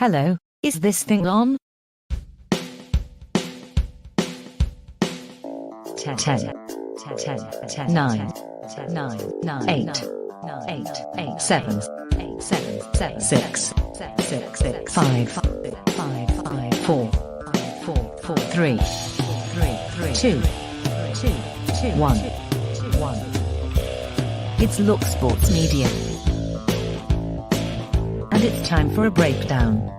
Hello, is this thing on? 10, 9, 8, 7, 6, 5, 4, 3, 2, 1. It's Look Sports Media. And it's time for a breakdown.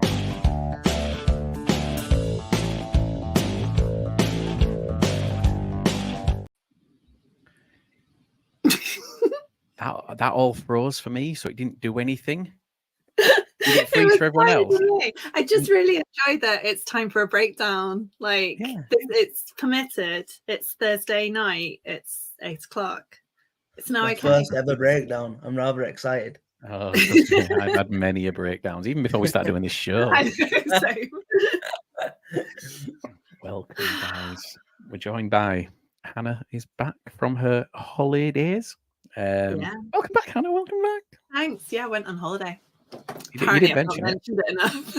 That all froze for me, so it didn't do anything. It freeze for everyone else. I just really enjoyed that. It's time for a breakdown. It's committed. It's Thursday night. It's 8 o'clock. It's now My first ever breakdown. I'm rather excited. Oh, I've had many a breakdowns, even before we start doing this show. I know, same. Welcome, guys. We're joined by Hannah is back from her holidays. Welcome back, Hannah. Welcome back. Thanks. Yeah, I went on holiday. You didn't mention it. Mentioned it enough.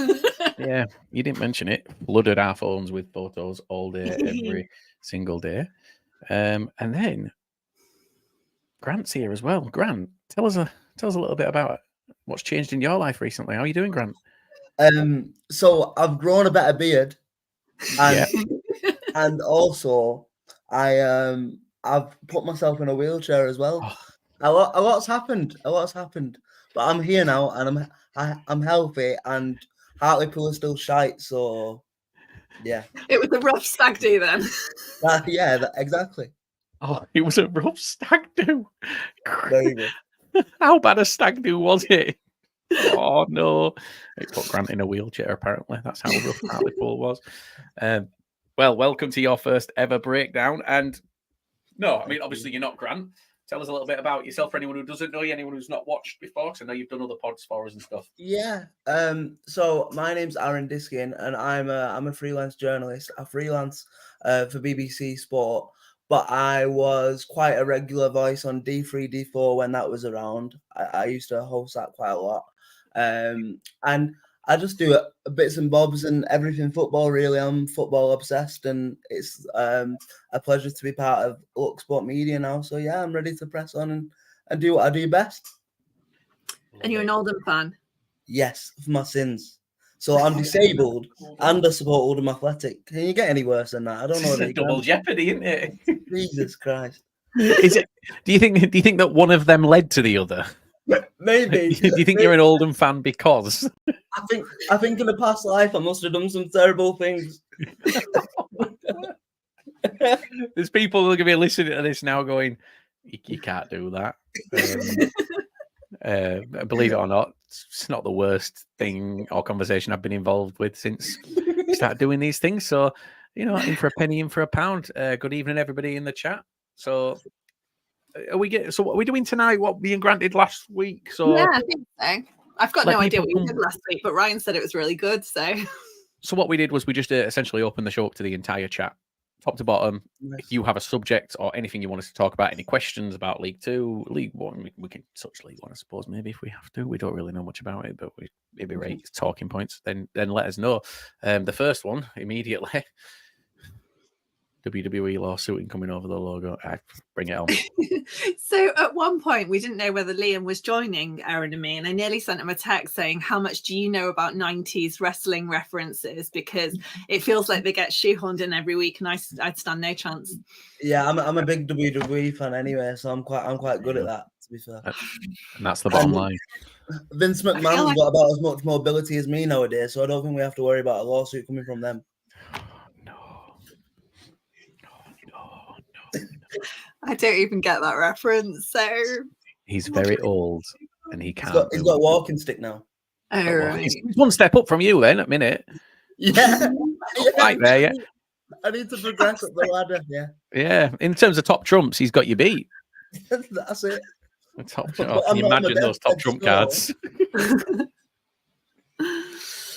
Yeah, you didn't mention it. Flooded our phones with photos all day, every single day. And then Grant's here as well. Grant, tell us a little bit about what's changed in your life recently. How are you doing, Grant? So I've grown a better beard, and and also I've put myself in a wheelchair as well. Oh. A lot's happened. But I'm here now, and I'm healthy, and Hartlepool is still shite. So yeah, it was a rough stag do then. Exactly. Oh, it was a rough stag do. Very good. How bad a stag do was it? Oh no! It put Grant in a wheelchair. Apparently, that's how rough Hartlepool was. Well, welcome to your first ever breakdown. And no, I mean, obviously you're not Grant. Tell us a little bit about yourself for anyone who doesn't know you, anyone who's not watched before, because I know you've done other pods for us and stuff. Yeah. So my name's Aaron Diskin, and I'm a freelance journalist. I freelance for BBC Sport, but I was quite a regular voice on D3, D4 when that was around. I used to host that quite a lot. And I just do bits and bobs and everything football, really. I'm football obsessed, and it's a pleasure to be part of Look Sport Media now. So, yeah, I'm ready to press on and do what I do best. And you're an Oldham fan? Yes, for my sins. So I'm disabled and I support Oldham Athletic. Can you get any worse than that? I don't know. It's double jeopardy, isn't it? Jesus Christ. Is it? Do you think that one of them led to the other? Maybe. Do you think you're an Oldham fan because? I think in the past life I must have done some terrible things. There's people who are going to be listening to this now going, you can't do that. Believe it or not, it's not the worst thing or conversation I've been involved with since we started doing these things. So, in for a penny, in for a pound. Good evening, everybody in the chat. So, what are we doing tonight? What me and Grant did last week? So yeah, I think so. I've got no idea what we did last week, but Ryan said it was really good. So what we did was we just essentially opened the show up to the entire chat, top to bottom. Nice. If you have a subject or anything you want us to talk about, any questions about League Two, League One, we can touch League One, I suppose, maybe if we have to. We don't really know much about it, but we maybe rate talking points. Then let us know. The first one immediately. WWE lawsuit coming over the logo. Bring it on. So at one point, we didn't know whether Liam was joining Aaron and me, and I nearly sent him a text saying, how much do you know about 90s wrestling references? Because it feels like they get shoehorned in every week, and I'd stand no chance. Yeah, I'm a big WWE fan anyway, so I'm quite good at that, to be fair. And that's the bottom line. Vince McMahon's got about as much mobility as me nowadays, so I don't think we have to worry about a lawsuit coming from them. I don't even get that reference. So he's very old and he can't. He's got a walking stick now. Oh, right. He's one step up from you then, a minute. Yeah. Right there, yeah. I need to progress up the ladder, yeah. Yeah. In terms of top trumps, he's got you beat. That's it. Top trump. Can you imagine those top trump cards?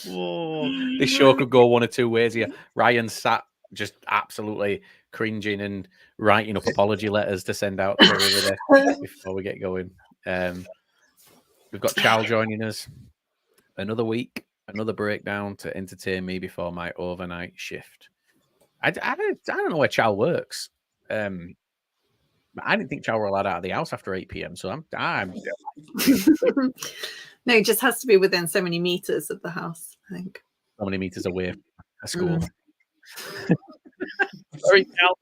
Whoa. This show could go one or two ways here. Ryan sat just absolutely cringing and writing up apology letters to send out to everybody before we get going. We've got Charles joining us another week. Another breakdown to entertain me before my overnight shift. I don't know where Chow works. I didn't think Chow were allowed out of the house after 8 p.m. So I'm No, it just has to be within so many meters of the house, I think. so many meters away from a school. Sorry, Chow.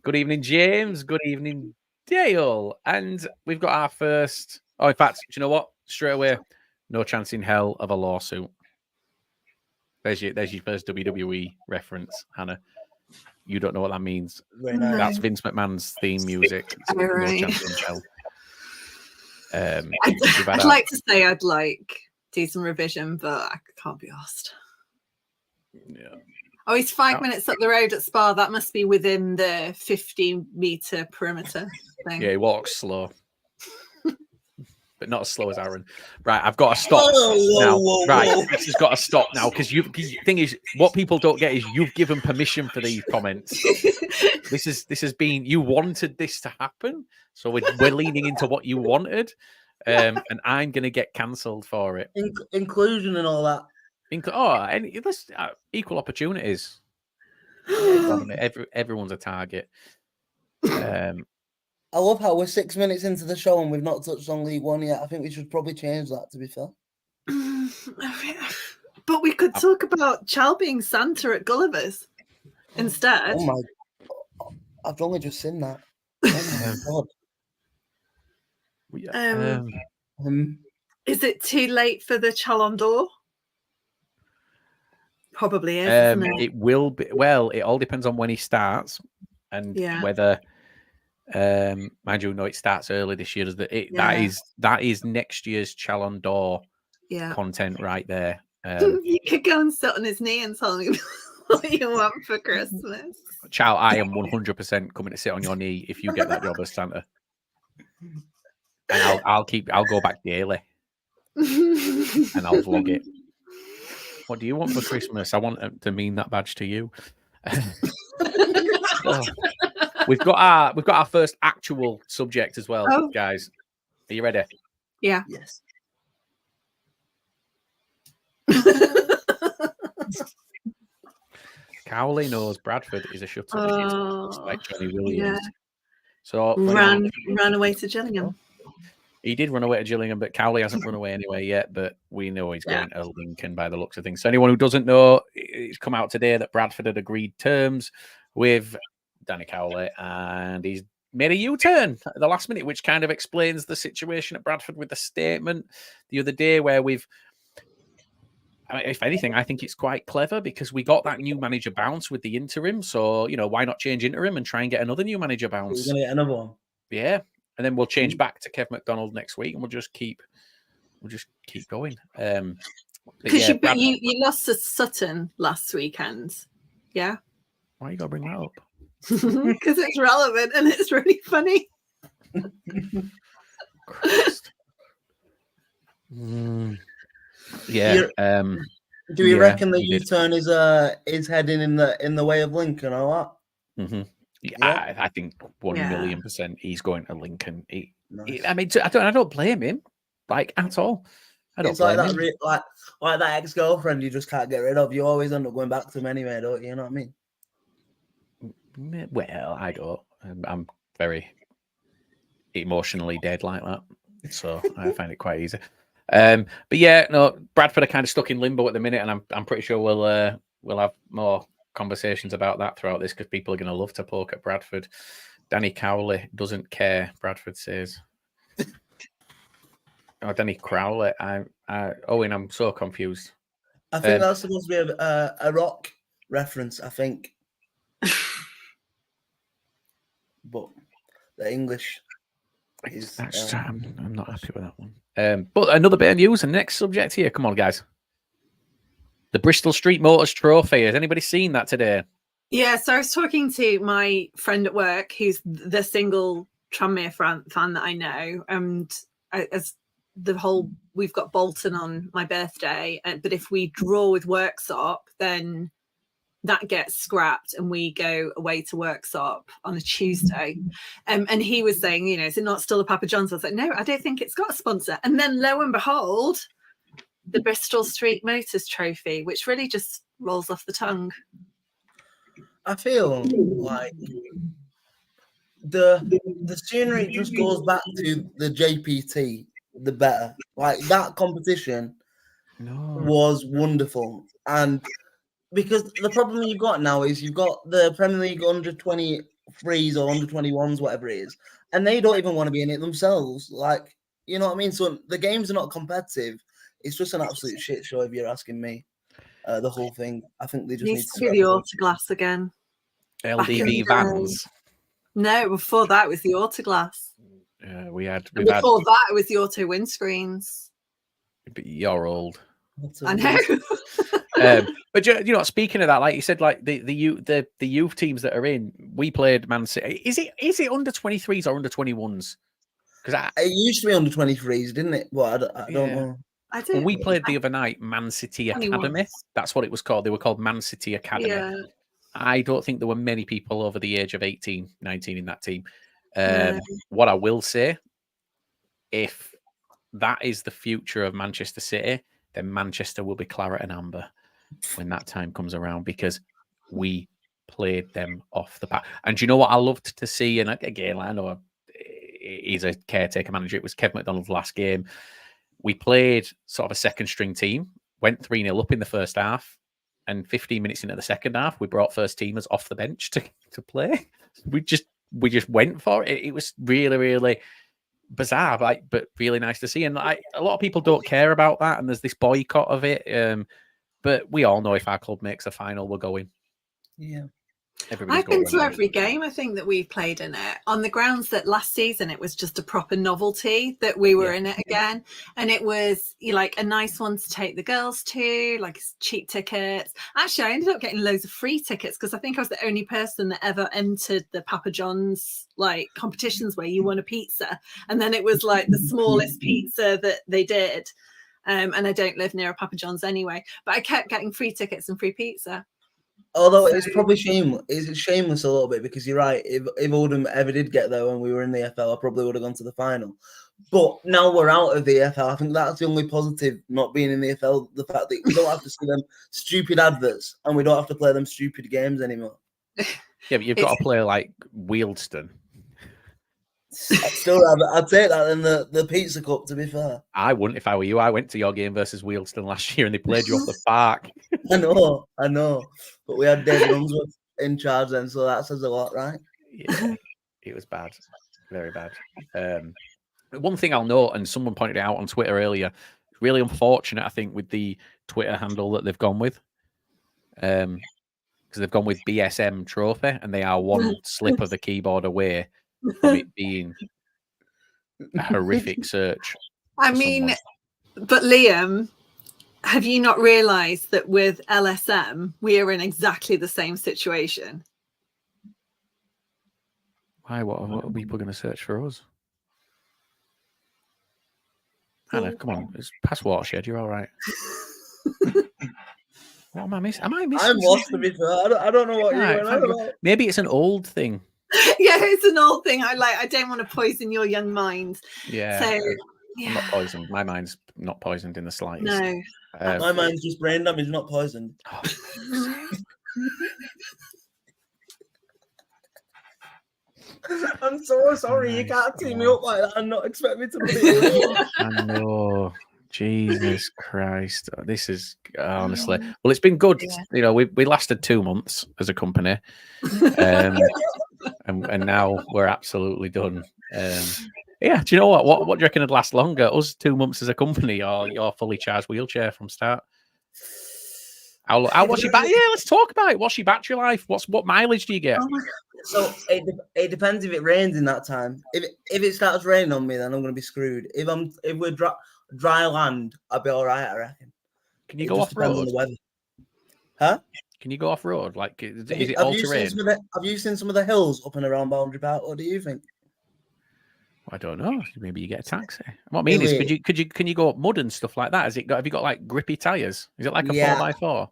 Good evening, James. Good evening, Dale. And we've got our first. Oh, in fact, do you know what? Straight away, no chance in hell of a lawsuit. There's your first WWE reference, Hannah. You don't know what that means. Very nice. That's Vince McMahon's theme music. Oh, right. No chance in hell. I'd like to say I'd do some revision, but I can't be asked. Yeah. Oh, he's 5 minutes up the road at Spa. That must be within the 50-meter perimeter thing. Yeah, he walks slow. But not as slow as Aaron. Right, I've got to stop now. This has got to stop now because the thing is, what people don't get is you've given permission for these comments. This has been, you wanted this to happen, so we're leaning into what you wanted, and I'm going to get cancelled for it. Inclusion and all that. Equal opportunities. Everyone's a target. I love how we're 6 minutes into the show and we've not touched on League One yet. I think we should probably change that, to be fair. But we could talk about Chal being Santa at Gulliver's instead. Oh my! I've only just seen that. Oh my god. Is it too late for the Chalon d'Or? Probably is. Isn't it? It will be. Well, it all depends on when he starts and whether. Mind you, no, it starts early this year. That is next year's Chalon d'Or content right there. You could go and sit on his knee and tell me what you want for Christmas. Chow, I am 100% coming to sit on your knee if you get that job as Santa. And I'll go back daily and I'll vlog it. What do you want for Christmas? I want to mean that badge to you. Oh. We've got our first actual subject as well, guys. Are you ready? Yeah. Yes. Cowley knows Bradford is a shuttle, like Johnny Williams. Yeah. So ran away to Gillingham. He did run away to Gillingham, but Cowley hasn't run away anywhere yet. But we know he's going to Lincoln by the looks of things. So anyone who doesn't know, it's come out today that Bradford had agreed terms with Danny Cowley, and he's made a U-turn at the last minute, which kind of explains the situation at Bradford with the statement the other day where if anything, I think it's quite clever because we got that new manager bounce with the interim. So, why not change interim and try and get another new manager bounce? We're going to get another one. Yeah. And then we'll change back to Kev McDonald next week and we'll just keep going. Because you lost to Sutton last weekend. Yeah. Why you got to bring that up? Because it's relevant and it's really funny. Yeah. Do you reckon the U-turn is heading in the way of Lincoln or what? Mm-hmm. Yeah. I think 1,000,000% he's going to Lincoln. I mean, I don't blame him at all. I don't blame him. Like that ex-girlfriend you just can't get rid of. You always end up going back to him anyway, don't you? You know what I mean? Well, I don't. I'm very emotionally dead like that, so I find it quite easy. But yeah, no, Bradford are kind of stuck in limbo at the minute, and I'm pretty sure we'll have more conversations about that throughout this because people are going to love to poke at Bradford. Danny Cowley doesn't care. Bradford says. Oh, Danny Crowley. Owen, I'm so confused. I think that's supposed to be a rock reference. I think. But the English is... I'm not happy with that one. But another bit of news, and next subject here. Come on, guys. The Bristol Street Motors Trophy. Has anybody seen that today? Yeah, so I was talking to my friend at work, who's the single Tranmere fan that I know, and as we've got Bolton on my birthday, but if we draw with Worksop, then that gets scrapped and we go away to Worksop on a Tuesday. And he was saying, is it not still a Papa John's? I was like, no, I don't think it's got a sponsor. And then lo and behold, the Bristol Street Motors Trophy, which really just rolls off the tongue. I feel like the sooner it just goes back to the JPT, the better. Like that competition was wonderful, and because the problem you've got now is you've got the Premier League under 23s or under 21s, whatever it is, and they don't even want to be in it themselves. Like, you know what I mean? So the games are not competitive. It's just an absolute shit show if you're asking me. The whole thing. I think they just need to be the autoglass again. LDV vans. No, before that it was the autoglass. Yeah, before that it was the auto windscreens. But you're old. I know. But you know, speaking of that, like you said, like the youth teams that are in, we played Man City. Is it under 23s or under 21s? Because it used to be under 23s, didn't it? Well, I don't know. Well, we played the other night Man City Academy. That's what it was called. They were called Man City Academy. Yeah. I don't think there were many people over the age of 18, 19 in that team. What I will say, if that is the future of Manchester City, then Manchester will be claret and amber when that time comes around, because we played them off the park. And do you know what I loved to see? And again, I know he's a caretaker manager. It was Kev McDonald's last game. We played sort of a second string team, went 3-0 up in the first half, and 15 minutes into the second half, we brought first teamers off the bench to play. We just went for it. It was really, really bizarre, but really nice to see. And a lot of people don't care about that, and there's this boycott of it. But we all know if our club makes a final, we're going. Yeah. I've been to every game, I think, that we've played in it, on the grounds that last season it was just a proper novelty that we were in it again. And it was like a nice one to take the girls to, like cheap tickets. Actually, I ended up getting loads of free tickets because I think I was the only person that ever entered the Papa John's like competitions where you won a pizza. And then it was like the smallest pizza that they did. And I don't live near a Papa John's anyway, but I kept getting free tickets and free pizza. Although it's probably shameless. It's shameless a little bit, because you're right. If Oldham ever did get there when we were in the EFL, I probably would have gone to the final. But now we're out of the EFL. I think that's the only positive not being in the EFL, the fact that we don't have to see them stupid adverts and we don't have to play them stupid games anymore. Yeah, but you've got to play like Wealdstone. I'd take that than the Pizza Cup, to be fair. I wouldn't if I were you. I went to your game versus Wealdstone last year and they played you off the park. I know. But we had David Unsworth in charge then, so that says a lot, right? Yeah, it was bad. Very bad. One thing I'll note, and someone pointed it out on Twitter earlier, really unfortunate, I think, with the Twitter handle that they've gone with. Because they've gone with BSM Trophy, and they are one slip of the keyboard away from it being a horrific search. I mean, but Liam, have you not realised that with LSM, we are in exactly the same situation? Why? What are people going to search for us? Hannah, come on. It's past Watershed. You're all right. What am I missing? Am I missing? I'm lost, to be fair. I don't know what you're doing. Maybe it's an old thing. Yeah, it's an old thing. I don't want to poison your young mind. Yeah. So I'm not poisoned. My mind's not poisoned in the slightest. No. My mind's just brain damage, not poisoned. Oh. I'm so sorry. You can't team me up like that and not expect me to put it. I know. Jesus Christ. This is honestly. Well, it's been good. Yeah. You know, we lasted 2 months as a company. And now we're absolutely done. Yeah, do you know what? What do you reckon would last longer? Us 2 months as a company, or your fully charged wheelchair from start? What's your battery? Yeah, let's talk about it. What's your battery life? What mileage do you get? So it depends if it rains in that time. If it starts raining on me, then I'm going to be screwed. If we're dry land, I'll be all right, I reckon. Can you go off road? On the weather. Huh? Can you go off road? Like, is it all terrain? Have you seen some of the hills up and around Boundary Park? What do you think? I don't know. Maybe you get a taxi. What I mean is, can you go up mud and stuff like that? Have you got like grippy tires? Is it like a 4x4?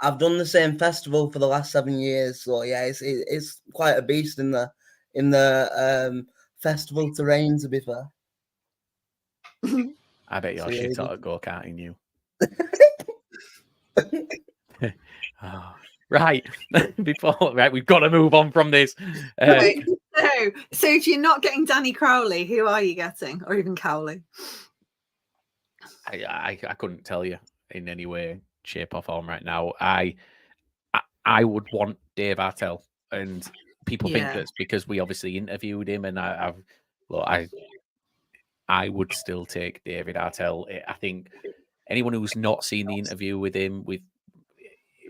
I've done the same festival for the last 7 years, so yeah, it's quite a beast in the festival terrain, to be fair. I bet you're shit at go-karting, you. Oh, right. Right, we've got to move on from this. Right. So if you're not getting Danny Crowley, who are you getting, or even Cowley? I couldn't tell you in any way, shape, or form right now. I would want Dave Artell, and people think that's because we obviously interviewed him, and I would still take David Artell. I think anyone who's not seen the interview with him,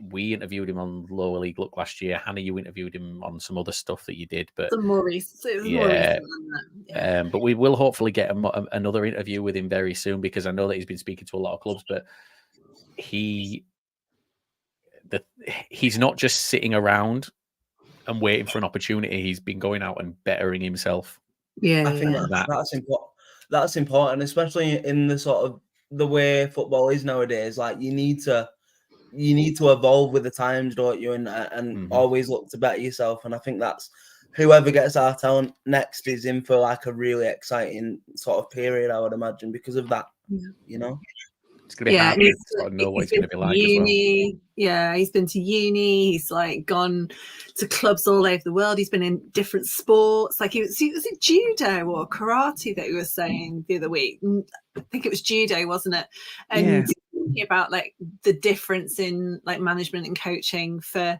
we interviewed him on Lower League Look last year. Hannah, you interviewed him on some other stuff that you did, but More recent than that. But we will hopefully get another interview with him very soon, because I know that he's been speaking to a lot of clubs, but he's not just sitting around and waiting for an opportunity. He's been going out and bettering himself. I think that's important. That's important, especially in the sort of the way football is nowadays. Like you need to evolve with the times, don't you? And always look to better yourself. And I think that's whoever gets our talent next is in for like a really exciting sort of period, I would imagine, because of that. You know, it's gonna be hard to sort of know what it's gonna be like. Uni. As well. Yeah, he's been to uni. He's like gone to clubs all over the world. He's been in different sports. Like was it judo or karate that he was saying the other week? I think it was judo, wasn't it? And thinking about like the difference in like management and coaching for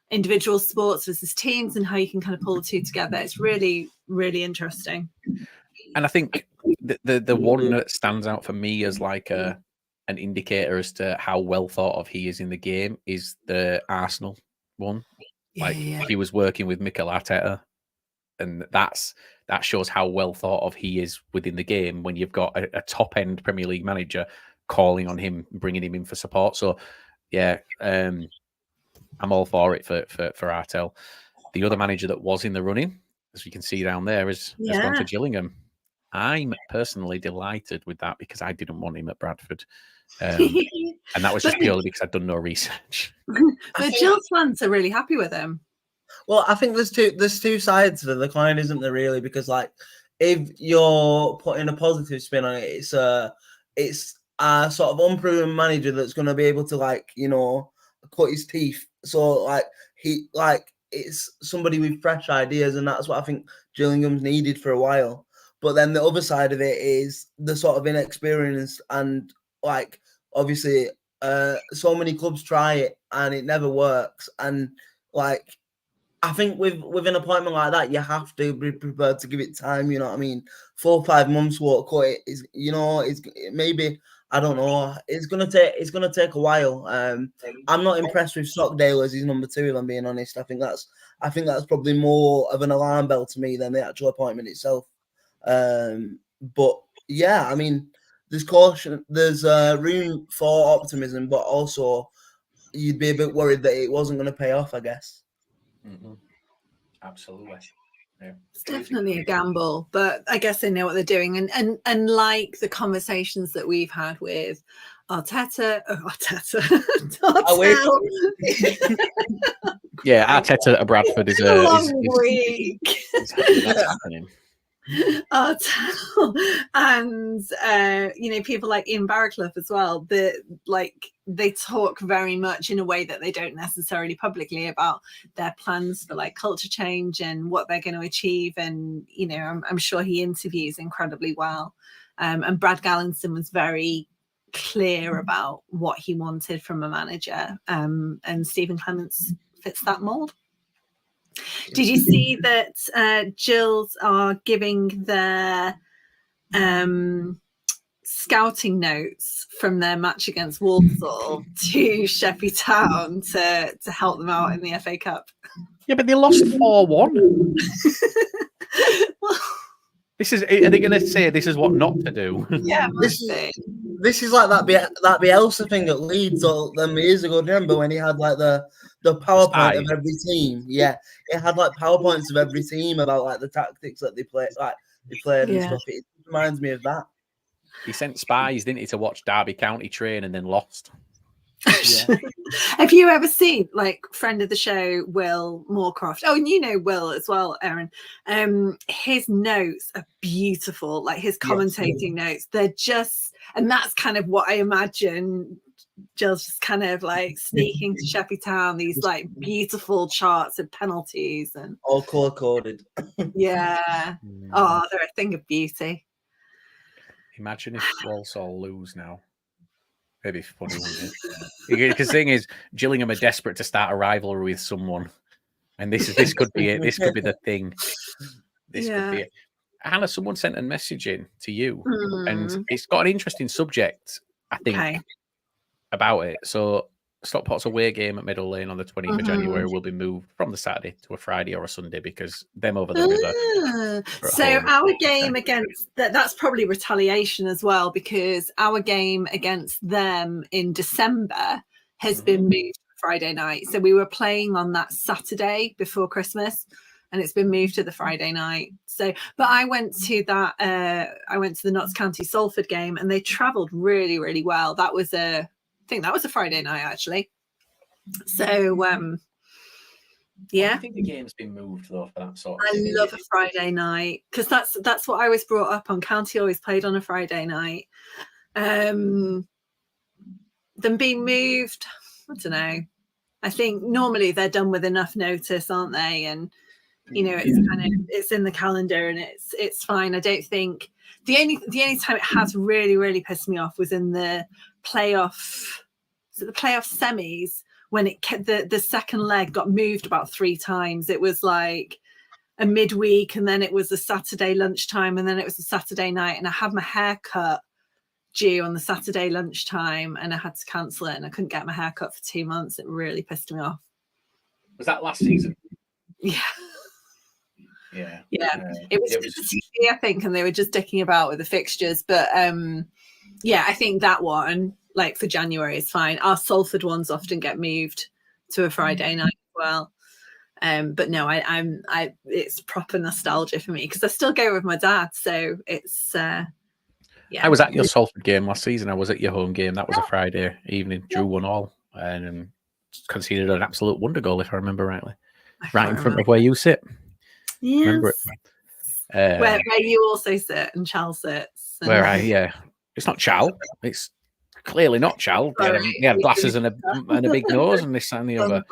individual sports versus teams, and how you can kind of pull the two together. It's really, really interesting. And I think the one that stands out for me as like an indicator as to how well thought of he is in the game is the Arsenal one. He was working with Mikel Arteta, and that shows how well thought of he is within the game when you've got a top end Premier League manager calling on him, bringing him in for support. So I'm all for it for Artell. The other manager that was in the running, as you can see down there, has gone to Gillingham. I'm personally delighted with that, because I didn't want him at Bradford. And that was just purely because I'd done no research. But Gills fans are really happy with him. Well, I think there's two sides to the coin, isn't there, really? Because like if you're putting a positive spin on it, it's a sort of unproven manager that's going to be able to, like, you know, cut his teeth. So it's somebody with fresh ideas, and that's what I think Gillingham's needed for a while. But then the other side of it is the sort of inexperience, and like obviously so many clubs try it and it never works. And like I think with an appointment like that, you have to be prepared to give it time. You know what I mean? 4 or 5 months won't cut it. Is, you know, it's maybe, I don't know. It's gonna take a while. I'm not impressed with Stockdale as his number 2, if I'm being honest. I think that's probably more of an alarm bell to me than the actual appointment itself. But yeah, I mean, there's caution, there's room for optimism, but also you'd be a bit worried that it wasn't going to pay off, I guess. Mm-hmm. Absolutely. Yeah. It's definitely a gamble, but I guess they know what they're doing. And like the conversations that we've had with Arteta. Yeah, Arteta at Bradford is a long week. That's happening. And you know, people like Ian Barraclough as well, they talk very much in a way that they don't necessarily publicly about their plans for like culture change and what they're going to achieve. And you know, I'm sure he interviews incredibly well. And Brad Gallinson was very clear about what he wanted from a manager, and Stephen Clements fits that mold. Did you see that Gills are giving their scouting notes from their match against Walsall to Sheppey Town to help them out in the FA Cup? Yeah, but they lost 4-1. This is, are they going to say this is what not to do? Yeah, this is like that Bielsa thing at Leeds all them years ago. Do you remember when he had like the PowerPoint of every team? Yeah, it had like PowerPoints of every team about like the tactics that they played and stuff. It reminds me of that. He sent spies, didn't he, to watch Derby County train and then lost. Yeah. Have you ever seen, like, friend of the show, Will Moorcroft? Oh, and you know Will as well, Erin. His notes are beautiful, like his commentating notes. They're just, and that's kind of what I imagine Jill's just kind of like sneaking to Sheppey Town, these like beautiful charts of penalties and all color-coded. yeah. Oh, they're a thing of beauty. Imagine if Walsall lose now. Maybe funny, wouldn't it? Because the thing is, Gillingham are desperate to start a rivalry with someone, and this could be it. This could be the thing. This could be it. Hannah, someone sent a message in to you, and it's got an interesting subject, I think, about it. So, Stockport's away game at Meadow Lane on the 20th of January will be moved from the Saturday to a Friday or a Sunday because them over the river. So our game against that's probably retaliation as well, because our game against them in December has been moved to Friday night. So we were playing on that Saturday before Christmas, and it's been moved to the Friday night. So, but I went to that. I went to the Notts County Salford game, and they travelled really, really well. That was I think that was a Friday night actually. So yeah. I think the game's been moved though for that sort of I thing. love a Friday night because that's what I was brought up on. County always played on a Friday night. Them being moved, I don't know. I think normally they're done with enough notice, aren't they? And you know, it's kind of it's in the calendar and it's fine. I don't think the only time it has really, really pissed me off was in the playoff semis when the second leg got moved about 3 times. It was like a midweek, and then it was a Saturday lunchtime, and then it was a Saturday night, and I had my hair cut due on the Saturday lunchtime, and I had to cancel it, and I couldn't get my hair cut for 2 months. It really pissed me off. Was that last season? Yeah. Yeah. It was TV, I think, and they were just dicking about with the fixtures. But yeah, I think that one, like for January, is fine. Our Salford ones often get moved to a Friday night as well. But no, I it's proper nostalgia for me because I still go with my dad, so it's yeah. I was at your Salford game last season. I was at your home game. That was a Friday evening. Drew 1-1 and conceded an absolute wonder goal, if I remember rightly, right in front of where you sit. Yes. Remember it? Where you also sit and Chal sits. And... it's not Chal. It's clearly not Chal. He had glasses and a big nose and this and the other.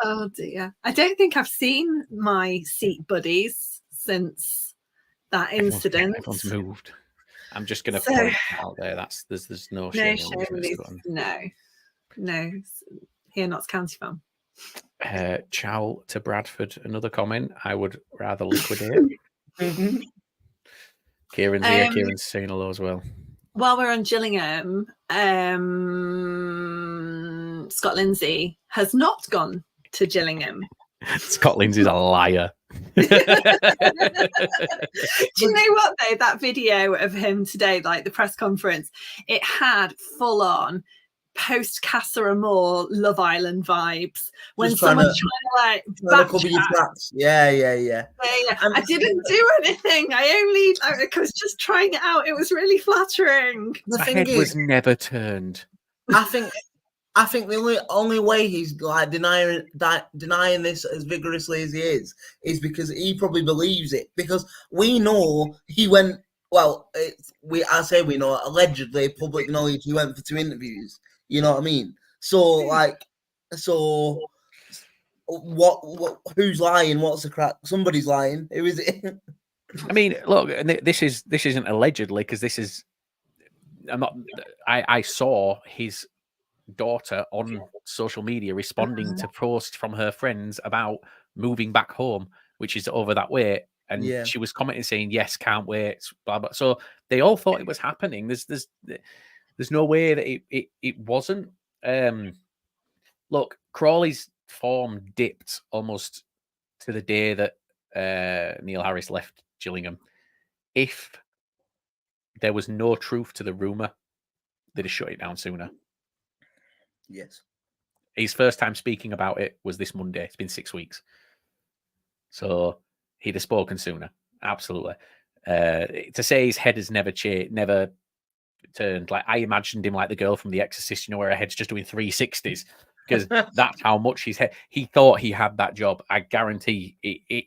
Oh dear. I don't think I've seen my seat buddies since that incident. Everyone's moved. I'm just going to point out there. There's no shame. No. Here, Notts County fan. Chow to Bradford. Another comment. I would rather liquidate. Kieran's here. Kieran's saying hello as well. While we're on Gillingham, Scott Lindsay has not gone to Gillingham. Scott Lindsay's a liar. Do you know what though? That video of him today, like the press conference, it had full on post Casa Amor Love Island vibes when someone's trying to cover your tracks. Yeah. I didn't do anything. I was just trying it out. It was really flattering. The head was never turned. I think the only way he's like denying this as vigorously as he is because he probably believes it. Because we know he went. Well, I say we know. Allegedly, public knowledge, he went for 2 interviews. You know what I mean? So what? Who's lying? What's the crack? Somebody's lying. Who is it? I mean, look, this isn't allegedly because this is. I saw his daughter on social media responding to posts from her friends about moving back home, which is over that way, and she was commenting saying, "Yes, can't wait." Blah blah. So they all thought it was happening. There's no way that it wasn't. Look, Crawley's form dipped almost to the day that Neil Harris left Gillingham. If there was no truth to the rumour, they'd have shut it down sooner. Yes. His first time speaking about it was this Monday. It's been 6 weeks. So he'd have spoken sooner. Absolutely. To say his head has never turned. Like I imagined him like the girl from The Exorcist, you know, where her head's just doing 360s. Because that's how much he thought he had that job. I guarantee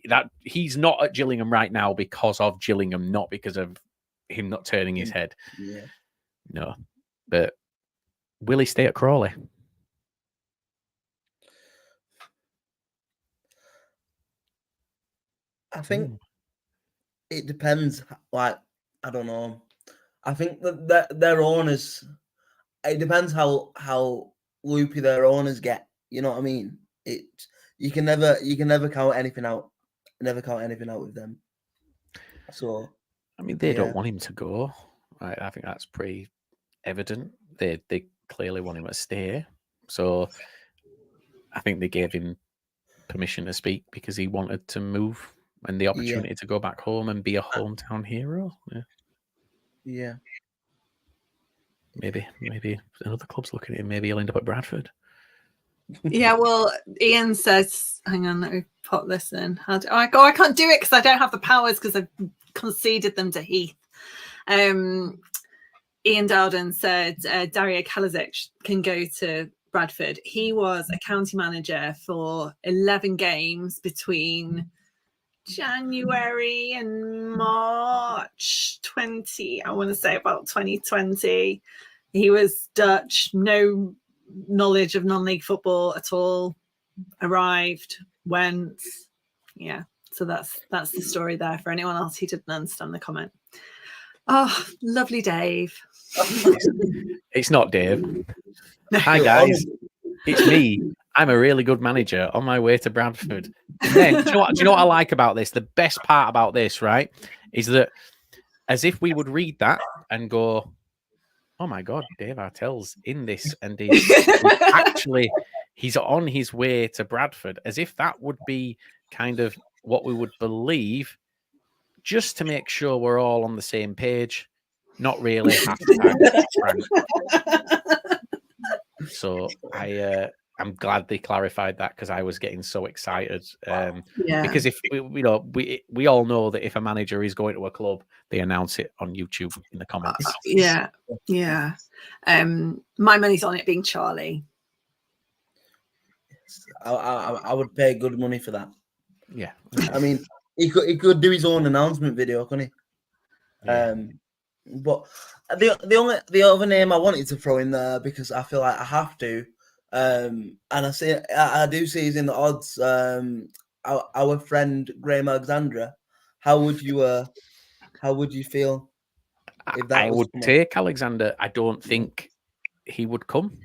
that he's not at Gillingham right now because of Gillingham, not because of him not turning his head. Yeah. No. But will he stay at Crawley? I think it depends. Like, I don't know. I think that their owners, it depends how loopy their owners get. You know what I mean? You can never count anything out. Never count anything out with them. So, I mean, they don't want him to go. I think that's pretty evident. They clearly want him to stay. So, I think they gave him permission to speak because he wanted to move and the opportunity to go back home and be a hometown hero. Yeah. Maybe another club's looking at him. Maybe he'll end up at Bradford. Yeah, well, Ian says, hang on, let me put this in. I can't do it because I don't have the powers because I've conceded them to Heath. Ian Dowden said Dario Kalazic can go to Bradford. He was a county manager for 11 games between January and March 20. I want to say about 2020. He was Dutch, no knowledge of non-league football at all. Arrived, went. Yeah, so that's the story there for anyone else who didn't understand the comment. Oh, lovely Dave. It's not Dave. Hi guys, it's me. I'm a really good manager on my way to Bradford. And then, do you know what I like about this? The best part about this, right, is that as if we would read that and go, oh my God, Dave Artell's in this and he's on his way to Bradford, as if that would be kind of what we would believe, just to make sure we're all on the same page. Not really. So I'm glad they clarified that because I was getting so excited. Because if we all know that if a manager is going to a club, they announce it on YouTube in the comments. Yeah. My money's on it being Charlie. I would pay good money for that. Yeah. I mean, he could do his own announcement video, couldn't he? Yeah. But the other name I wanted to throw in there because I feel like I have to, and I do see he's in the odds. Our friend Graham Alexandra. How would you feel if that I would take Alexander? I don't think he would come,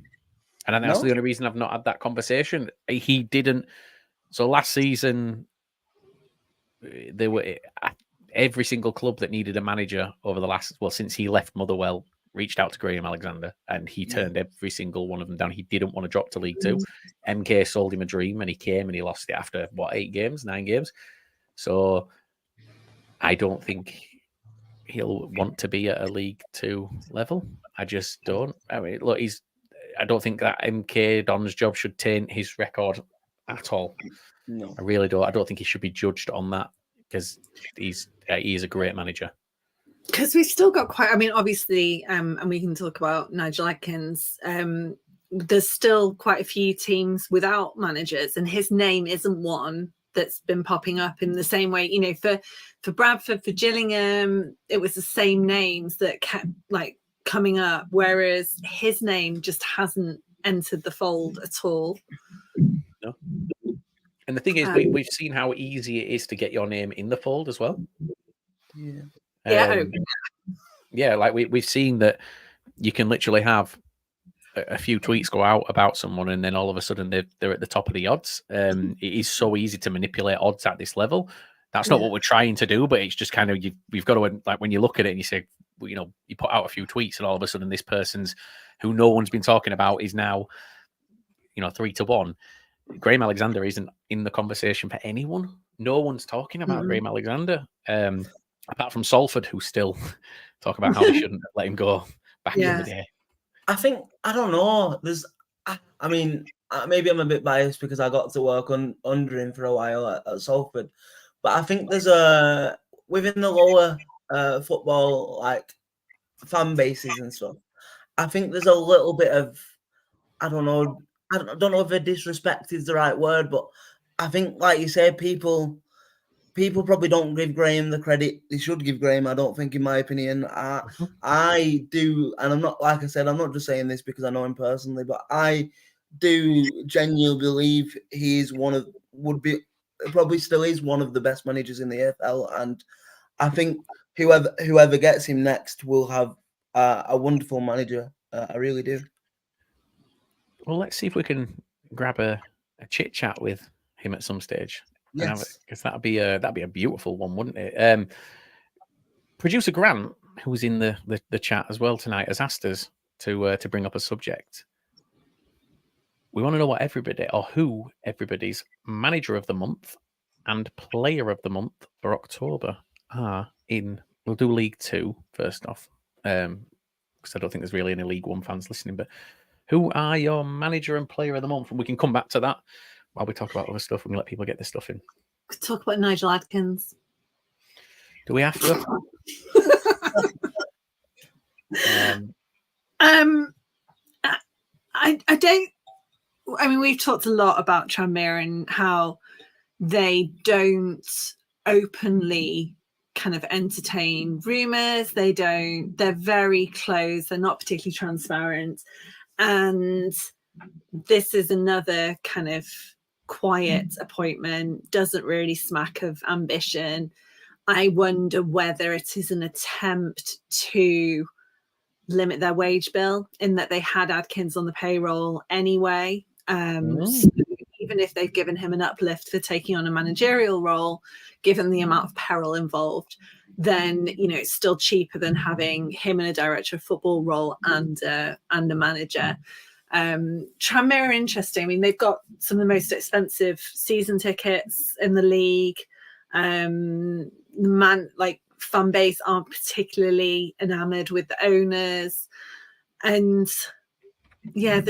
and I think that's the only reason I've not had that conversation. He didn't. So last season, there were every single club that needed a manager over the since he left Motherwell, reached out to Graham Alexander, and he turned every single one of them down. He didn't want to drop to League Two. MK sold him a dream, and he came and he lost it after 9 games. So I don't think he'll want to be at a League Two level. I just don't. I mean, look, I don't think that MK Don's job should taint his record at all. No, I really don't. I don't think he should be judged on that because he is a great manager. Because we've still got quite. I mean, obviously, and we can talk about Nigel Adkins. There's still quite a few teams without managers, and his name isn't one that's been popping up in the same way. You know, for Bradford, for Gillingham, it was the same names that kept coming up, whereas his name just hasn't entered the fold at all. No. And the thing is, we've seen how easy it is to get your name in the fold as well. Yeah. Like we've seen that you can literally have a few tweets go out about someone, and then all of a sudden they're at the top of the odds. It is so easy to manipulate odds at this level. That's not what we're trying to do, but it's just kind of we've got to, like, when you look at it and you say, you put out a few tweets, and all of a sudden this person's who no one's been talking about is now 3-1. Graham Alexander isn't in the conversation for anyone. No one's talking about Graham Alexander, apart from Salford, who still talk about how they shouldn't let him go back in the day. I don't know. I mean, maybe I'm a bit biased because I got to work under him for a while at Salford, but I think there's within the lower football fan bases and stuff, I think there's a little bit of, I don't know if a disrespect is the right word, but I think, like you say, people probably don't give Graham the credit they should give Graham. I don't think, in my opinion. I do, and I'm not, like I said, I'm not just saying this because I know him personally, but I do genuinely believe he is probably still is one of the best managers in the AFL, and I think whoever gets him next will have a wonderful manager. I really do. Well, let's see if we can grab a chit chat with him at some stage. Yes, because that'd be a beautiful one, wouldn't it? Producer Grant, who was in the chat as well tonight, has asked us to bring up a subject. We want to know who everybody's manager of the month and player of the month for October are in. We'll do League 2 first off, because I don't think there's really any League 1 fans listening. But who are your manager and player of the month? And we can come back to that while we talk about other stuff. We can let people get this stuff in. Could talk about Nigel Adkins. Do we have to? I don't. I mean, we've talked a lot about Tranmere and how they don't openly kind of entertain rumours. They don't. They're very close. They're not particularly transparent. And this is another kind of quiet appointment. Doesn't really smack of ambition. I wonder whether it is an attempt to limit their wage bill, in that they had Adkins on the payroll anyway. So even if they've given him an uplift for taking on a managerial role, given the amount of peril involved, then it's still cheaper than having him in a director of football role and a manager. Tranmere are interesting. I mean, they've got some of the most expensive season tickets in the league. Fan base aren't particularly enamored with the owners, and I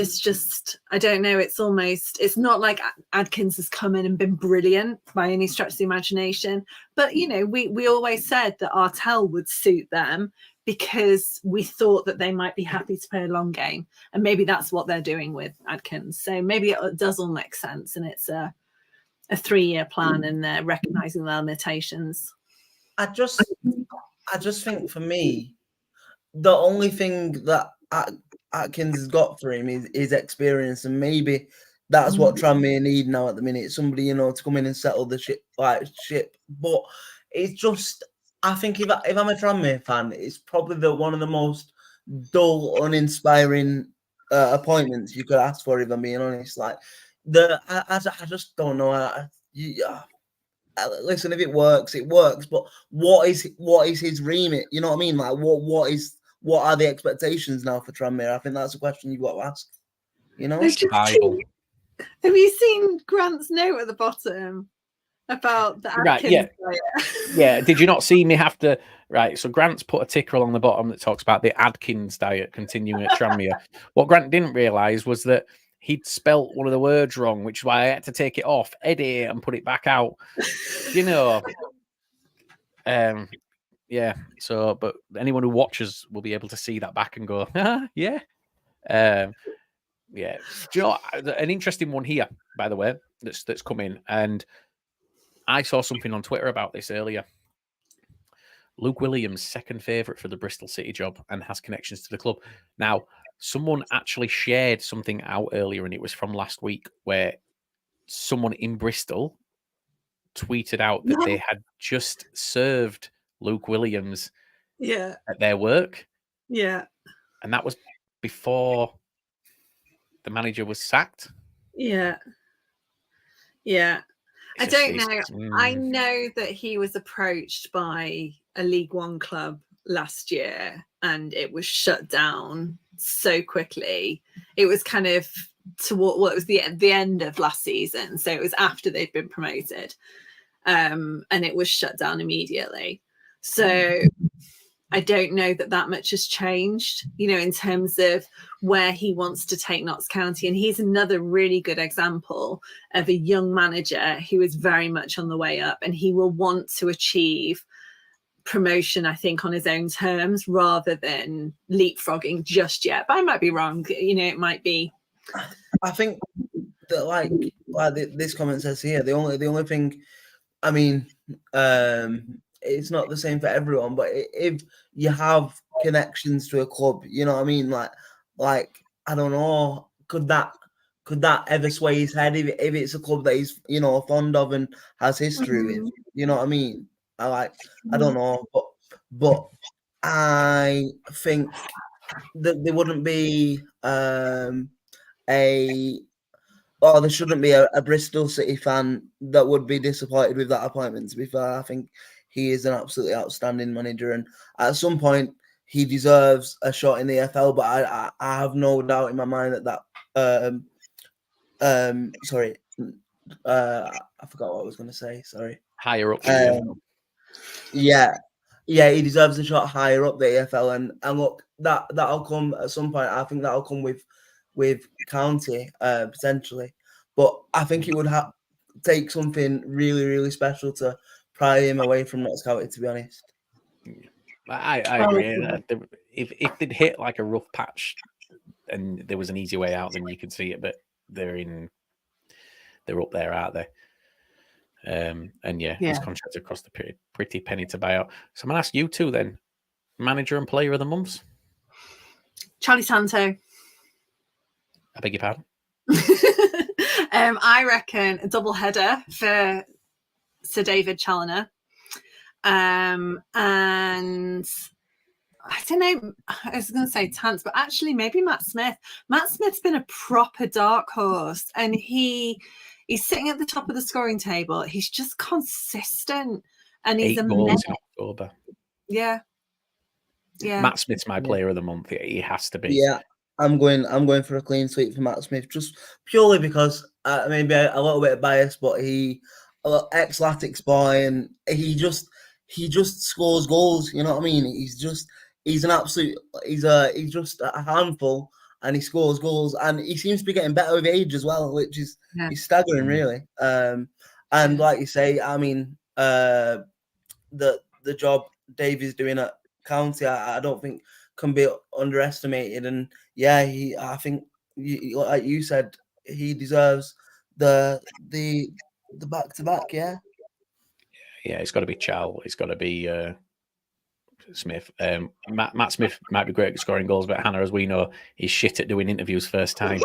don't know. It's not like Adkins has come in and been brilliant by any stretch of the imagination, but we always said that Artell would suit them because we thought that they might be happy to play a long game, and maybe that's what they're doing with Adkins. So maybe it does all make sense, and it's a 3-year plan, and they're recognizing their limitations. I just think, for me, the only thing that Atkins has got for him is experience, and maybe that's what Tranmere need now at the minute. Somebody, to come in and settle the ship. But it's just, I think if I'm a Tranmere fan, it's probably one of the most dull, uninspiring appointments you could ask for, if I'm being honest. Like, I just don't know. Listen, if it works, it works. But what is his remit? You know what I mean? Like, what are the expectations now for Tranmere? I think that's a question you've got to ask. Bible. Have you seen Grant's note at the bottom about the Atkins diet? Yeah. Did you not see me have to? Right. So Grant's put a ticker along the bottom that talks about the Atkins diet continuing at Tranmere. What Grant didn't realise was that he'd spelt one of the words wrong, which is why I had to take it off, Eddie, and put it back out. Yeah. So, but anyone who watches will be able to see that back and go, yeah. Yeah. Do you know an interesting one here, by the way, that's come in, and I saw something on Twitter about this earlier. Luke Williams, second favourite for the Bristol City job, and has connections to the club. Now, someone actually shared something out earlier, and it was from last week, where someone in Bristol tweeted out that they had just served Luke Williams at their work. Yeah. And that was before the manager was sacked. Yeah. I don't know. I know that he was approached by a League One club last year and it was shut down so quickly. It was kind of it was the end of last season. So it was after they'd been promoted. And it was shut down immediately. So I don't know that much has changed, in terms of where he wants to take Notts County. And he's another really good example of a young manager who is very much on the way up, and he will want to achieve promotion, I think, on his own terms rather than leapfrogging just yet. But I might be wrong. You know, it might be. I think that like this comment says here, the only thing, I mean, it's not the same for everyone, but if you have connections to a club, you know what I mean, like I don't know, could that ever sway his head if it's a club that he's, you know, fond of and has history with, you know what I mean? I don't know, but I think that there wouldn't be there shouldn't be a Bristol City fan that would be disappointed with that appointment. To be fair, I think he is an absolutely outstanding manager, and at some point he deserves a shot in the EFL. But I have no doubt in my mind that sorry, I forgot what I was going to say. Sorry. Higher up. Yeah, he deserves a shot higher up the EFL, and look, that'll come at some point. I think that'll come with County potentially, but I think it would take something really, really special to pry him away from Notts County, to be honest. I agree. If they'd hit like a rough patch and there was an easy way out, then you could see it. But they're up there, aren't they? And his contract have cost a pretty penny to buy out. So I'm gonna ask you two then, manager and player of the months. Charlie Santo. I beg your pardon. I reckon a double header for Sir David Challoner. And I don't know, I was going to say Tance, but actually maybe Matt Smith. Matt Smith's been a proper dark horse, and he's sitting at the top of the scoring table. He's just consistent, and he's 8 goals in October. Yeah. Matt Smith's my player of the month. He has to be. Yeah, I'm going for a clean sweep for Matt Smith, just purely because maybe a little bit biased, but ex-Latics boy, and he just scores goals. You know what I mean? He's just a handful, and he scores goals, and he seems to be getting better with age as well, which is staggering, really. And like you say, I mean, the job Dave is doing at County, I don't think can be underestimated. And I think like you said, he deserves the back-to-back. Yeah, it's got to be Chal. It's got to be Smith. Matt Smith might be great at scoring goals, but Hannah, as we know, he's shit at doing interviews first time.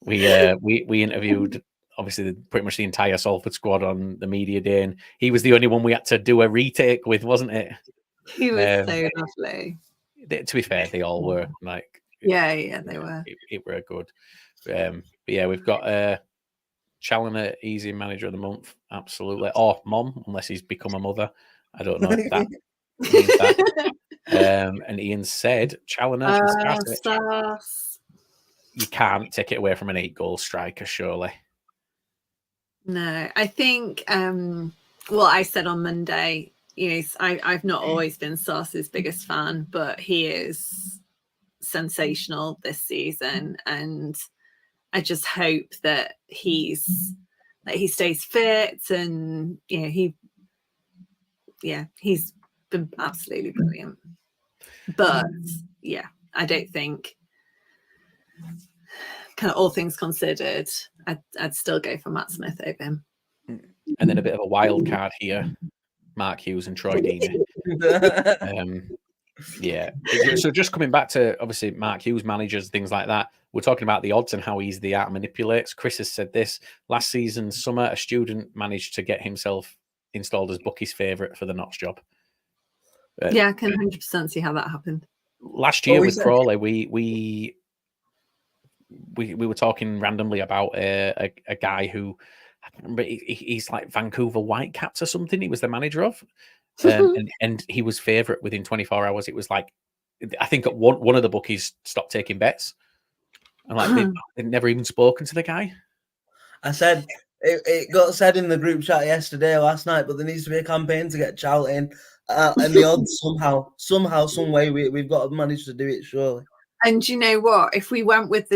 We interviewed obviously pretty much the entire Salford squad on the media day, and he was the only one we had to do a retake with, wasn't it? He was so lovely. To be fair, they all were like. Yeah, they were. It were good. But yeah, we've got Challoner, easy manager of the month, absolutely. Or mom, unless he's become a mother. I don't know if that means that. And Ian said Challoner. You can't take it away from an 8-goal striker, surely. No, I think. I said on Monday. I've not always been Sars's biggest fan, but he is sensational this season, and I just hope that he stays fit, and he's been absolutely brilliant. But I don't think, kind of all things considered, I'd still go for Matt Smith over him. And then a bit of a wild card here. Mark Hughes and Troy Deeney. So just coming back to obviously Mark Hughes, managers, things like that. We're talking about the odds and how easy the art manipulates. Chris has said this last season summer, a student managed to get himself installed as Bucky's favourite for the Notts job. I can 100% see how that happened. Last year with Crawley, we were talking randomly about a guy who. But he's like Vancouver Whitecaps or something. He was the manager of, and he was favourite within 24 hours. It was like, I think one of the bookies stopped taking bets, and like they'd never even spoken to the guy. I said it got said in the group chat last night, but there needs to be a campaign to get Chal in, and the odds somehow, some way we've got to manage to do it, surely. And you know what? If we went with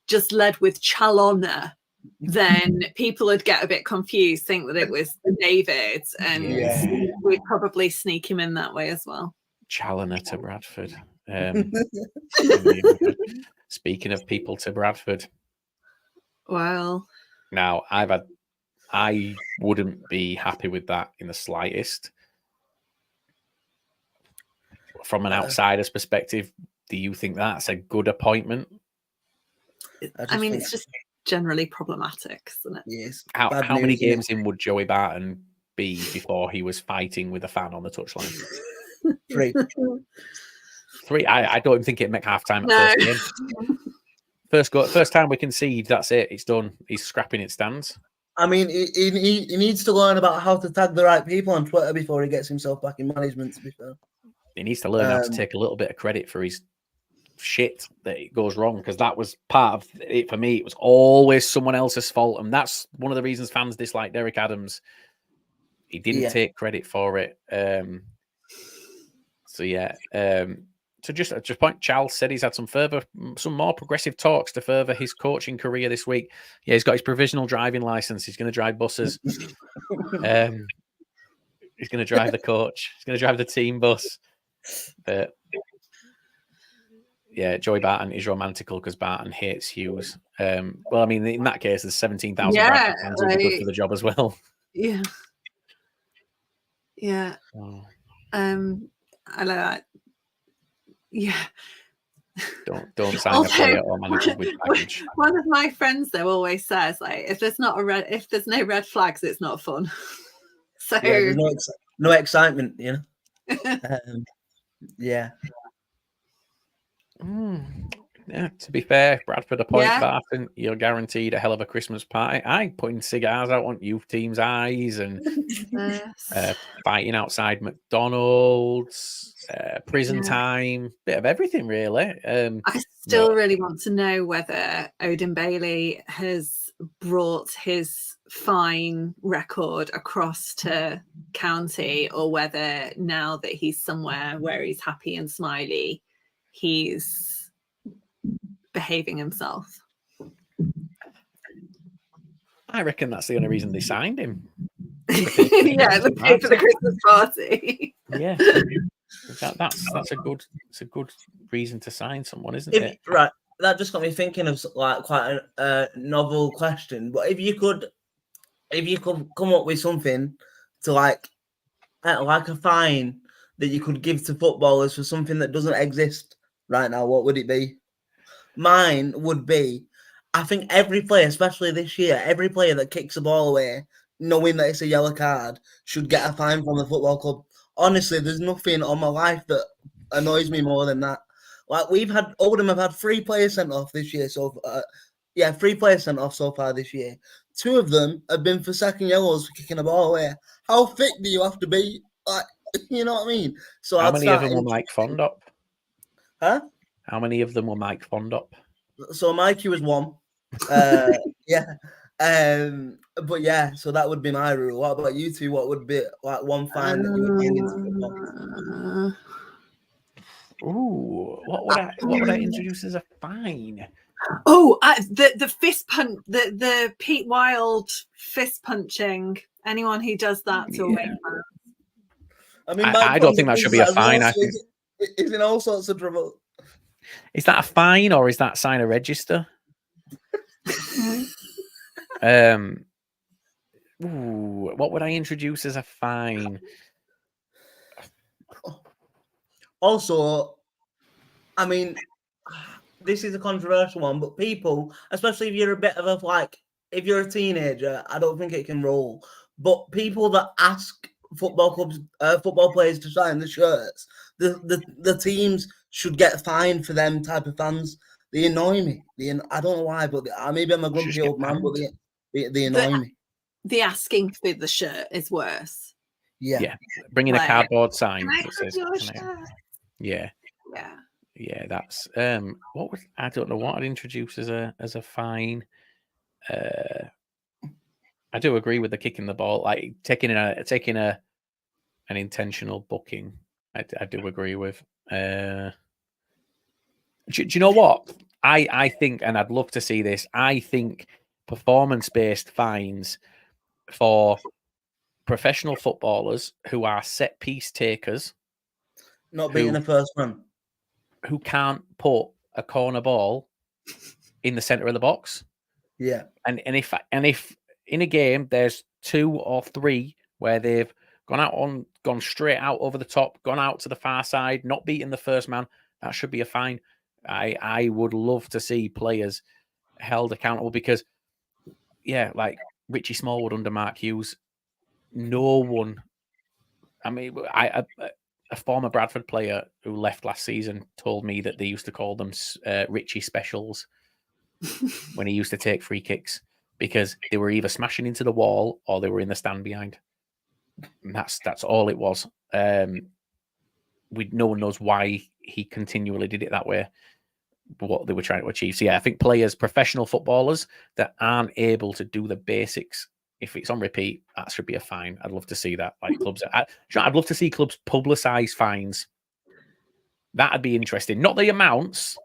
just led with Challoner, then people would get a bit confused, think that it was David, and we'd probably sneak him in that way as well. Challoner to Bradford. Speaking of people to Bradford, Well, now I wouldn't be happy with that in the slightest. From an outsider's perspective, do you think that's a good appointment? I mean, it's just generally problematic, isn't it? Yes. How many games in would Joey Barton be before he was fighting with a fan on the touchline? 3. 3. I don't even think it'd make half time at first game. First time we concede, that's it. It's done. He's scrapping it stands. I mean, he needs to learn about how to tag the right people on Twitter before he gets himself back in management, to be fair. He needs to learn how to take a little bit of credit for his shit that it goes wrong, because that was part of it for me. It was always someone else's fault, and that's one of the reasons fans dislike Derek Adams. He didn't take credit for it. So just point, Charles said he's had some more progressive talks to further his coaching career this week. Yeah, he's got his provisional driving license. He's going to drive buses. He's going to drive the coach. He's going to drive the team bus. But yeah, Joey Barton is romantical because Barton hates Hughes. Well, I mean, in that case, there's 17,000 fans who would be good for the job as well. Yeah. Yeah. Oh. I like that. Yeah. Don't sign a player or manager with package. One of my friends though always says, like, if there's no red flags, it's not fun. So there's no excitement, you know. Yeah. Yeah, to be fair, Bradford appoint Barton, you're guaranteed a hell of a Christmas party. I putting cigars out on youth team's eyes and fighting outside McDonald's, prison time, bit of everything really. I still really want to know whether Odin Bailey has brought his fine record across to county, or whether now that he's somewhere where he's happy and smiley, he's behaving himself. I reckon that's the only reason they signed him. Yeah, the pay for the Christmas party. Yeah, that's a good reason to sign someone, isn't it? Right, that just got me thinking of like quite a novel question. But if you could come up with something to like a fine that you could give to footballers for something that doesn't exist right now, what would it be? Mine would be, I think every player, especially this year, every player that kicks the ball away, knowing that it's a yellow card, should get a fine from the football club. Honestly, there's nothing on my life that annoys me more than that. Like, Oldham have had 3 players sent off this year. So, 3 players sent off so far this year. 2 of them have been for second yellows for kicking the ball away. How thick do you have to be? Like, you know what I mean? So how many of them were Mike Fondop? Huh? How many of them were Mike Fondop? So Mikey was 1. Yeah. But yeah, so that would be my rule. What about you two? What would be like one fine that you would bring into football? Ooh, what would I introduce as a fine? Oh, the fist punch, the Pete Wild fist punching. Anyone who does that to away fans. I mean, I don't think that should be a fine. I think it's in all sorts of trouble. Is that a fine or is that sign a register? What would I introduce as a fine? Also, I mean, this is a controversial one, but people, especially if you're a bit of a if you're a teenager, I don't think it can roll. But people that ask football clubs, football players to sign the shirts, the teams should get fined for them type of fans. They annoy me. I don't know why, but maybe I'm a grumpy old man, but they annoy me. The asking for the shirt is worse. Yeah. Bringing a cardboard sign that says, yeah. That's I don't know what I'd introduce as a fine. I do agree with the kicking the ball, like taking an intentional booking. I do agree with. Do you know what? I think, and I'd love to see this. I think performance-based fines for professional footballers who are set piece takers, Not beating a first man. who can't put a corner ball in the center of the box. Yeah. And if in a game there's 2 or 3 where they've gone straight out over the top, gone out to the far side, not beating the first man, that should be a fine. I would love to see players held accountable because, yeah, like Richie Smallwood under Mark Hughes, no one. I mean, a former Bradford player who left last season told me that they used to call them Richie Specials when he used to take free kicks because they were either smashing into the wall or they were in the stand behind. And that's all it was. No one knows why he continually did it that way, what they were trying to achieve. So yeah, I think players, professional footballers that aren't able to do the basics, if it's on repeat, that should be a fine. I'd love to see that. Like clubs, I'd love to see clubs publicise fines. That'd be interesting. Not the amounts,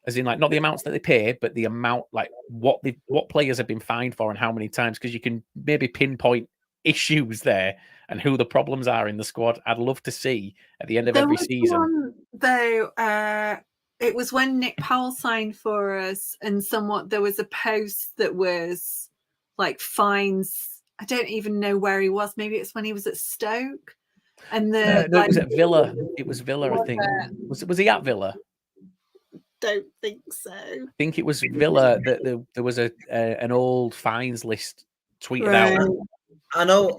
as in like not the amounts that they pay, but the amount, like what players have been fined for and how many times, because you can maybe pinpoint issues there and who the problems are in the squad. I'd love to see at the end of every season. One, though, it was when Nick Powell signed for us, and there was a post that was like fines. I don't even know where he was. Maybe it's when he was at Stoke, and no, it was at Villa. It was Villa, I think. Was he at Villa? Don't think so. I think it was Villa that there was an old fines list tweeted out. I know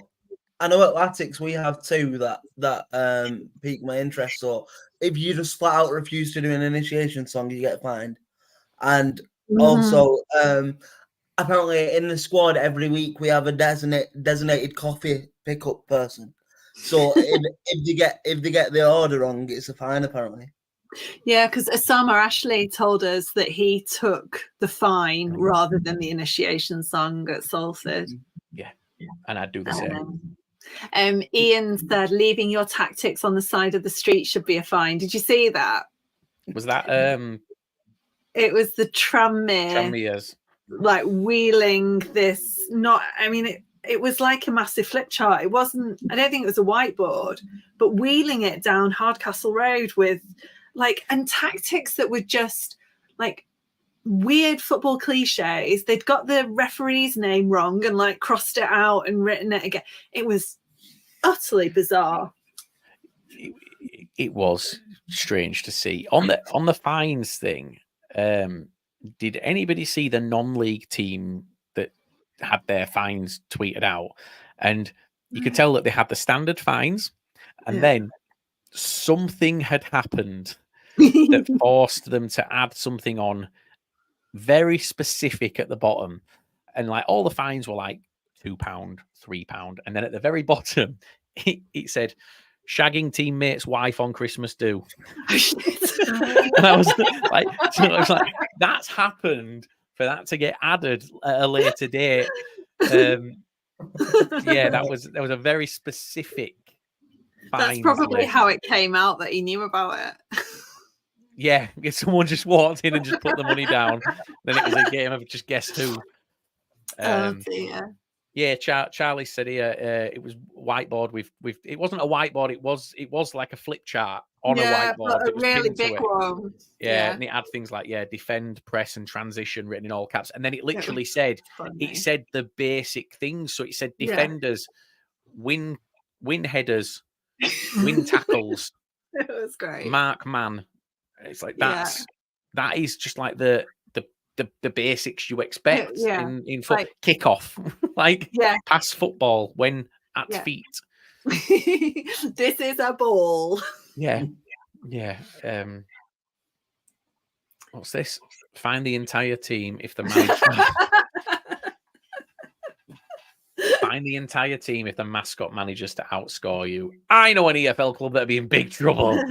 at Latics we have 2 that pique my interest. So if you just flat out refuse to do an initiation song, you get fined. And also, apparently in the squad every week we have a designated coffee pickup person. So if they get the order wrong, it's a fine apparently. Yeah, because Osama Ashley told us that he took the fine rather than the initiation song at Salford. Yeah, and I'd do the same. Ian said leaving your tactics on the side of the street should be a fine. Did you see that? Was that it was the Tranmere, like wheeling this, it was like a massive flip chart. It wasn't, I don't think it was a whiteboard, but wheeling it down Hardcastle Road with and tactics that were just like weird football cliches. They'd got the referee's name wrong and crossed it out and written it again. It was utterly bizarre. It was strange to see. On the fines thing, did anybody see the non-league team that had their fines tweeted out? And you could tell that they had the standard fines, and then something had happened that forced them to add something on very specific at the bottom, and all the fines were like £2, £3, and then at the very bottom it said shagging teammates' wife on Christmas do. And I was like, that's happened for that to get added at a later date. That was a very specific. That's probably how it came out that he knew about it. Yeah, if someone just walked in and just put the money down, then it was a game of just guess who. Oh dear. Yeah, Charlie said here it was whiteboard with it wasn't a whiteboard, it was like a flip chart on a whiteboard. But a really big one. Yeah, and it had things like defend, press, and transition written in all caps. And then it literally said the basic things. So it said defenders, win headers, win tackles. It was great. Mark man. It's like that is just like the basics you expect in football. Kick off, pass football when at feet. This is a ball. Yeah. What's this? Find the entire team if the manager. Find the entire team if the mascot manages to outscore you. I know an EFL club that'd be in big trouble.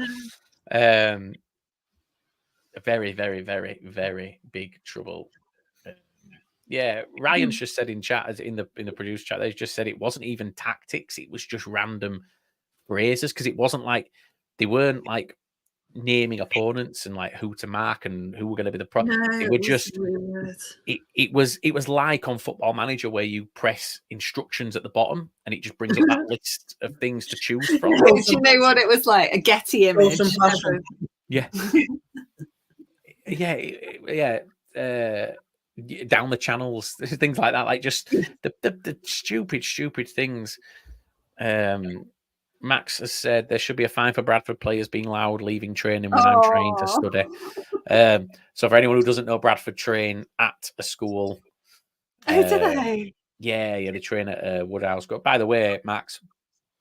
Very, very, very, very big trouble. Ryan's just said in chat, in the producer chat, they just said it wasn't even tactics; it was just random phrases because it wasn't like they weren't like naming opponents and like who to mark and who were going to be the pro. No, They it were was just weird. it was like on Football Manager where you press instructions at the bottom and it just brings up that list of things to choose from. Do you know what it was like? A Getty image. some passion. Yeah. Yeah. Down the channels, things like that, like just the stupid things. Max has said there should be a fine for Bradford players being loud, leaving training when I'm trying to study. So for anyone who doesn't know, Bradford train at a school. Oh, do they? Yeah, they train at Woodhouse. By the way, Max,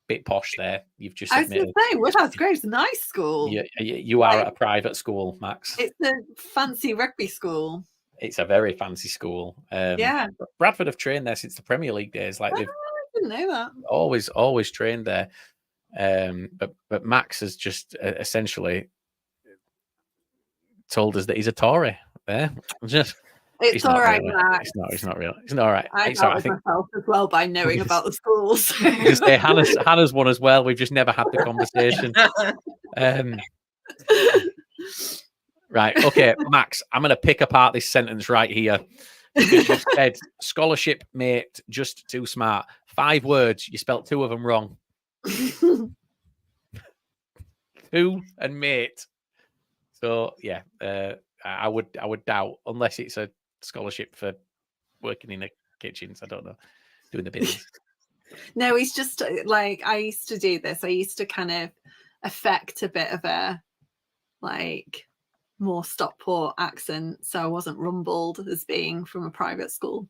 bit posh there. You've just I was going admitted. to say, Woodhouse Grove's a nice school. You are at a private school, Max. It's a fancy rugby school. It's a very fancy school. Yeah. Bradford have trained there since the Premier League days. Like they've I didn't know that. always trained there. But Max has just essentially told us that he's a Tory. There, It's all right, really. Max. It's not real. It's not all right. I felt myself as well by knowing about the schools. Say Hannah's one as well. We've just never had the conversation. Right. Okay, Max, I'm going to pick apart this sentence right here. You said scholarship mate, just too smart. 5 words. You spelt 2 of them wrong. Who and mate. So yeah, I would doubt unless it's a scholarship for working in the kitchens. I don't know, doing the business. No, he's just like, I used to do this. I used to kind of affect a bit of a like more Stockport accent, so I wasn't rumbled as being from a private school.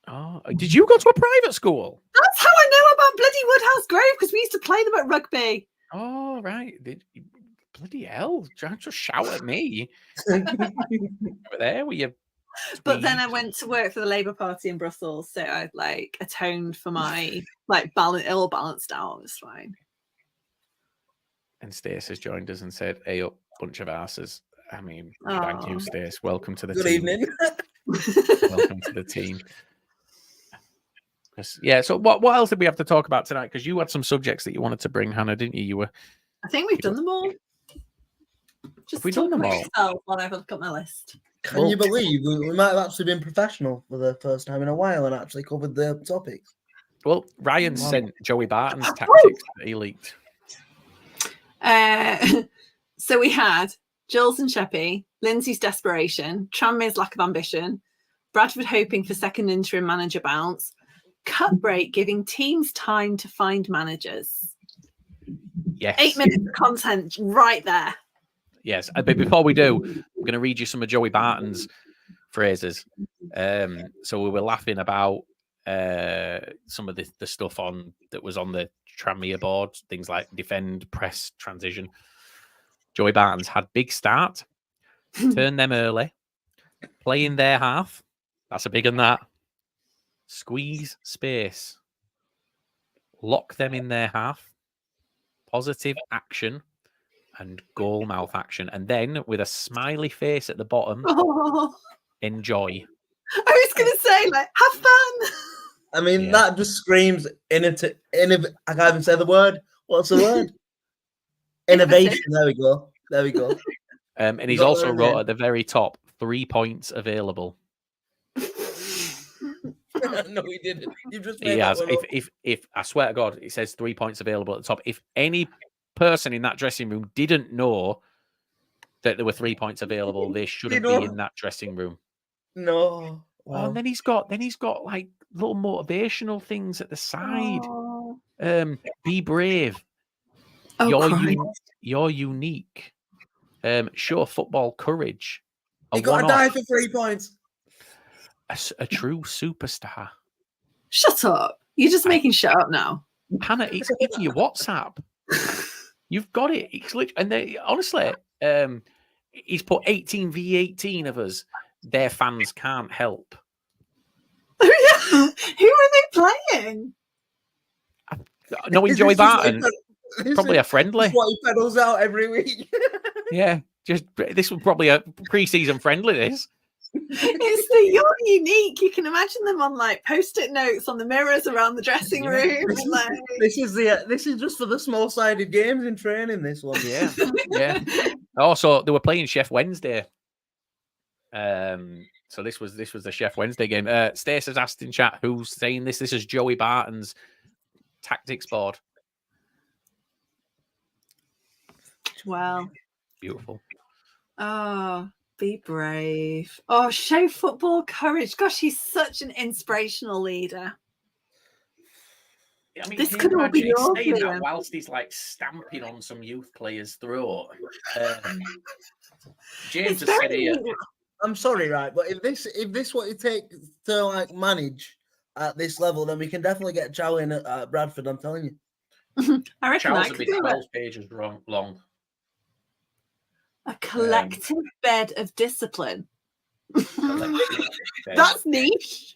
Oh, did you go to a private school? That's how I know about bloody Woodhouse Grove, because we used to play them at rugby. Oh, right. Bloody hell. Trying to shout at me. There were you. But then I went to work for the Labour Party in Brussels, so I like atoned for my like ill balanced out. It was fine. And Stace has joined us and said, "Hey up, bunch of asses." I mean, thank you, Stace. Welcome to the team. Good evening. Welcome to the team. Yeah. So, what else did we have to talk about tonight? Because you had some subjects that you wanted to bring, Hannah, didn't you? I think we've done them all. Just have we done them all? While I look at my list. Can you believe we might have actually been professional for the first time in a while and actually covered the topics? Well, Ryan sent Joey Barton's tactics that he leaked. So we had Jules and Sheppy, Lindsay's desperation, Tranmere's lack of ambition, Bradford hoping for second interim manager bounce, cut break giving teams time to find managers. Yes. 8 minutes of content right there. Yes, but before we do, I'm going to read you some of Joey Barton's phrases. So we were laughing about some of the stuff that was on the Tranmere board, things like defend, press, transition. Joey Barton's had big start, turn them early, play in their half. That's a big one, that. Squeeze space, lock them in their half, positive action, and goal mouth action. And then with a smiley face at the bottom, enjoy. I was going to say, like, have fun. I mean, that just screams I can't even say the word. What's the word? Innovation. There we go. And he's also wrote at the very top, 3 points available. No, he didn't. You just he has. If I swear to God, it says 3 points available at the top. If any person in that dressing room didn't know that there were 3 points available, they shouldn't be in that dressing room. No. Wow. Oh, and then he's got like little motivational things at the side. Be brave. You're unique. Show football courage. You got to die for 3 points. A true superstar. Shut up. You're just making shut up now. Hannah, it's in your WhatsApp. You've got it. It's literally, honestly, he's put 18v18 of us. Their fans can't help. Who are they playing? Knowing Joey Barton, probably a friendly. What he pedals out every week. Yeah, this was probably a pre-season friendly. This. It's the you're unique. You can imagine them on like post-it notes on the mirrors around the dressing room. Like... This is just for the small-sided games in training. This one, yeah. Also, they were playing Chef Wednesday. So this was the Chef Wednesday game. Stace has asked in chat who's saying this. This is Joey Barton's tactics board. Wow. Beautiful. Oh, be brave. Oh, show football courage. Gosh, he's such an inspirational leader. I mean, this could all be your saying that whilst he's like stamping on some youth player's throat. James has said here. I'm sorry, right, but if this what it takes to like manage at this level, then we can definitely get Chow in at Bradford. I'm telling you. I reckon Chow's would be 12 pages long. A collective bed of discipline. That's niche.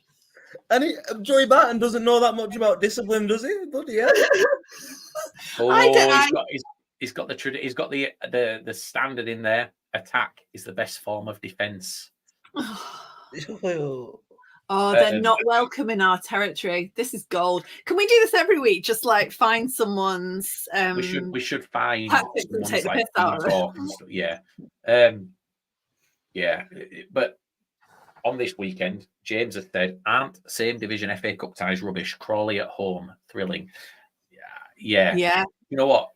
And Joey Barton doesn't know that much about discipline, does he? Bloody hell. He's got the standard in there. Attack is the best form of defense. Oh, they're not welcome in our territory. This is gold. Can we do this every week? Just like find someone's we should find and take the piss out of it. Yeah. Yeah. But on this weekend, James has said, aren't same division FA Cup ties rubbish? Crawley at home, thrilling. Yeah. You know what?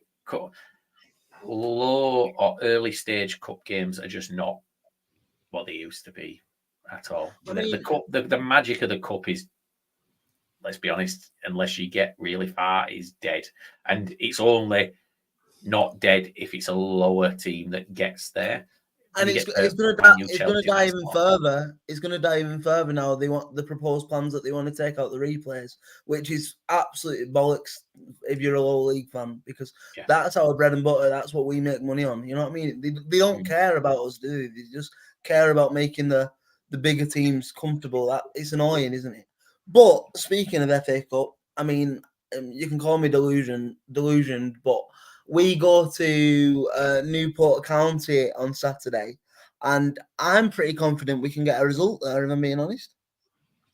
Low or early stage cup games are just not what they used to be at all. The magic of the cup is, let's be honest, unless you get really far, is dead. And it's only not dead if it's a lower team that gets there. And it's going to die even further. It's going to die even further now. They want the proposed plans that they want to take out the replays, which is absolutely bollocks if you're a low league fan, because that's our bread and butter. That's what we make money on. You know what I mean? They don't care about us, do they? They just care about making the bigger teams comfortable. That it's annoying, isn't it? But speaking of FA Cup, I mean, you can call me delusioned, but we go to Newport County on Saturday, and I'm pretty confident we can get a result there, if I'm being honest.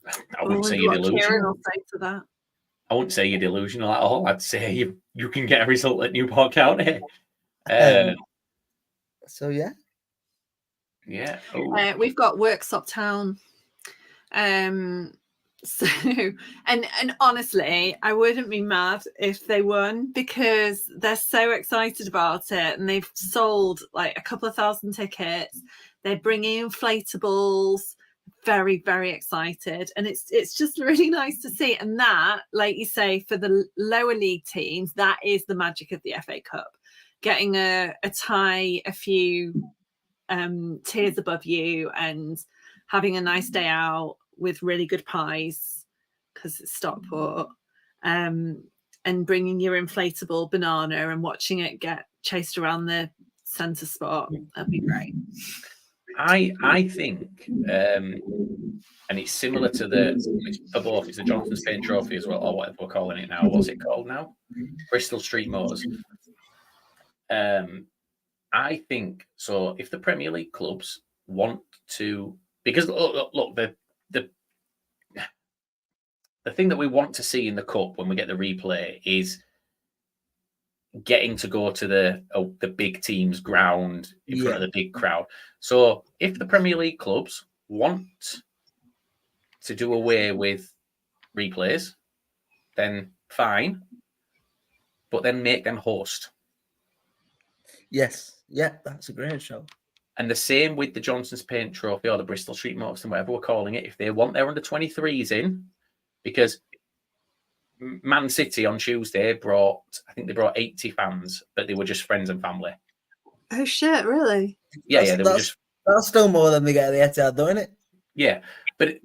I wouldn't say you're delusional. Say to that. I wouldn't say you're delusional at all. I'd say you can get a result at Newport County. So, yeah. Yeah. We've got Worksop Town. So, and honestly, I wouldn't be mad if they won, because they're so excited about it, and they've sold like a couple of thousand tickets. They're bringing inflatables, very, very excited, and it's just really nice to see. And that, like you say, for the lower league teams, that is the magic of the FA Cup, getting a tie a few tiers above you and having a nice day out with really good pies because it's Stockport, and bringing your inflatable banana and watching it get chased around the centre spot. That'd be great. I think, and it's similar to for both, it's the Johnson Paint Trophy as well, or whatever we're calling it now. What's it called now? Bristol Street Motors. I think so. If the Premier League clubs want to, because look, the thing that we want to see in the cup when we get the replay is getting to go to the big team's ground in front of the big crowd. So if the Premier League clubs want to do away with replays, then fine, but then make them host. Yes. Yeah, that's a great show. And the same with the Johnson's Paint Trophy or the Bristol Street Motors and whatever we're calling it. If they want their under-23s in, because Man City on Tuesday brought 80 fans, but they were just friends and family. Oh shit! Really? Yeah, that's still more than they get at the Etihad, though, isn't it? Yeah, but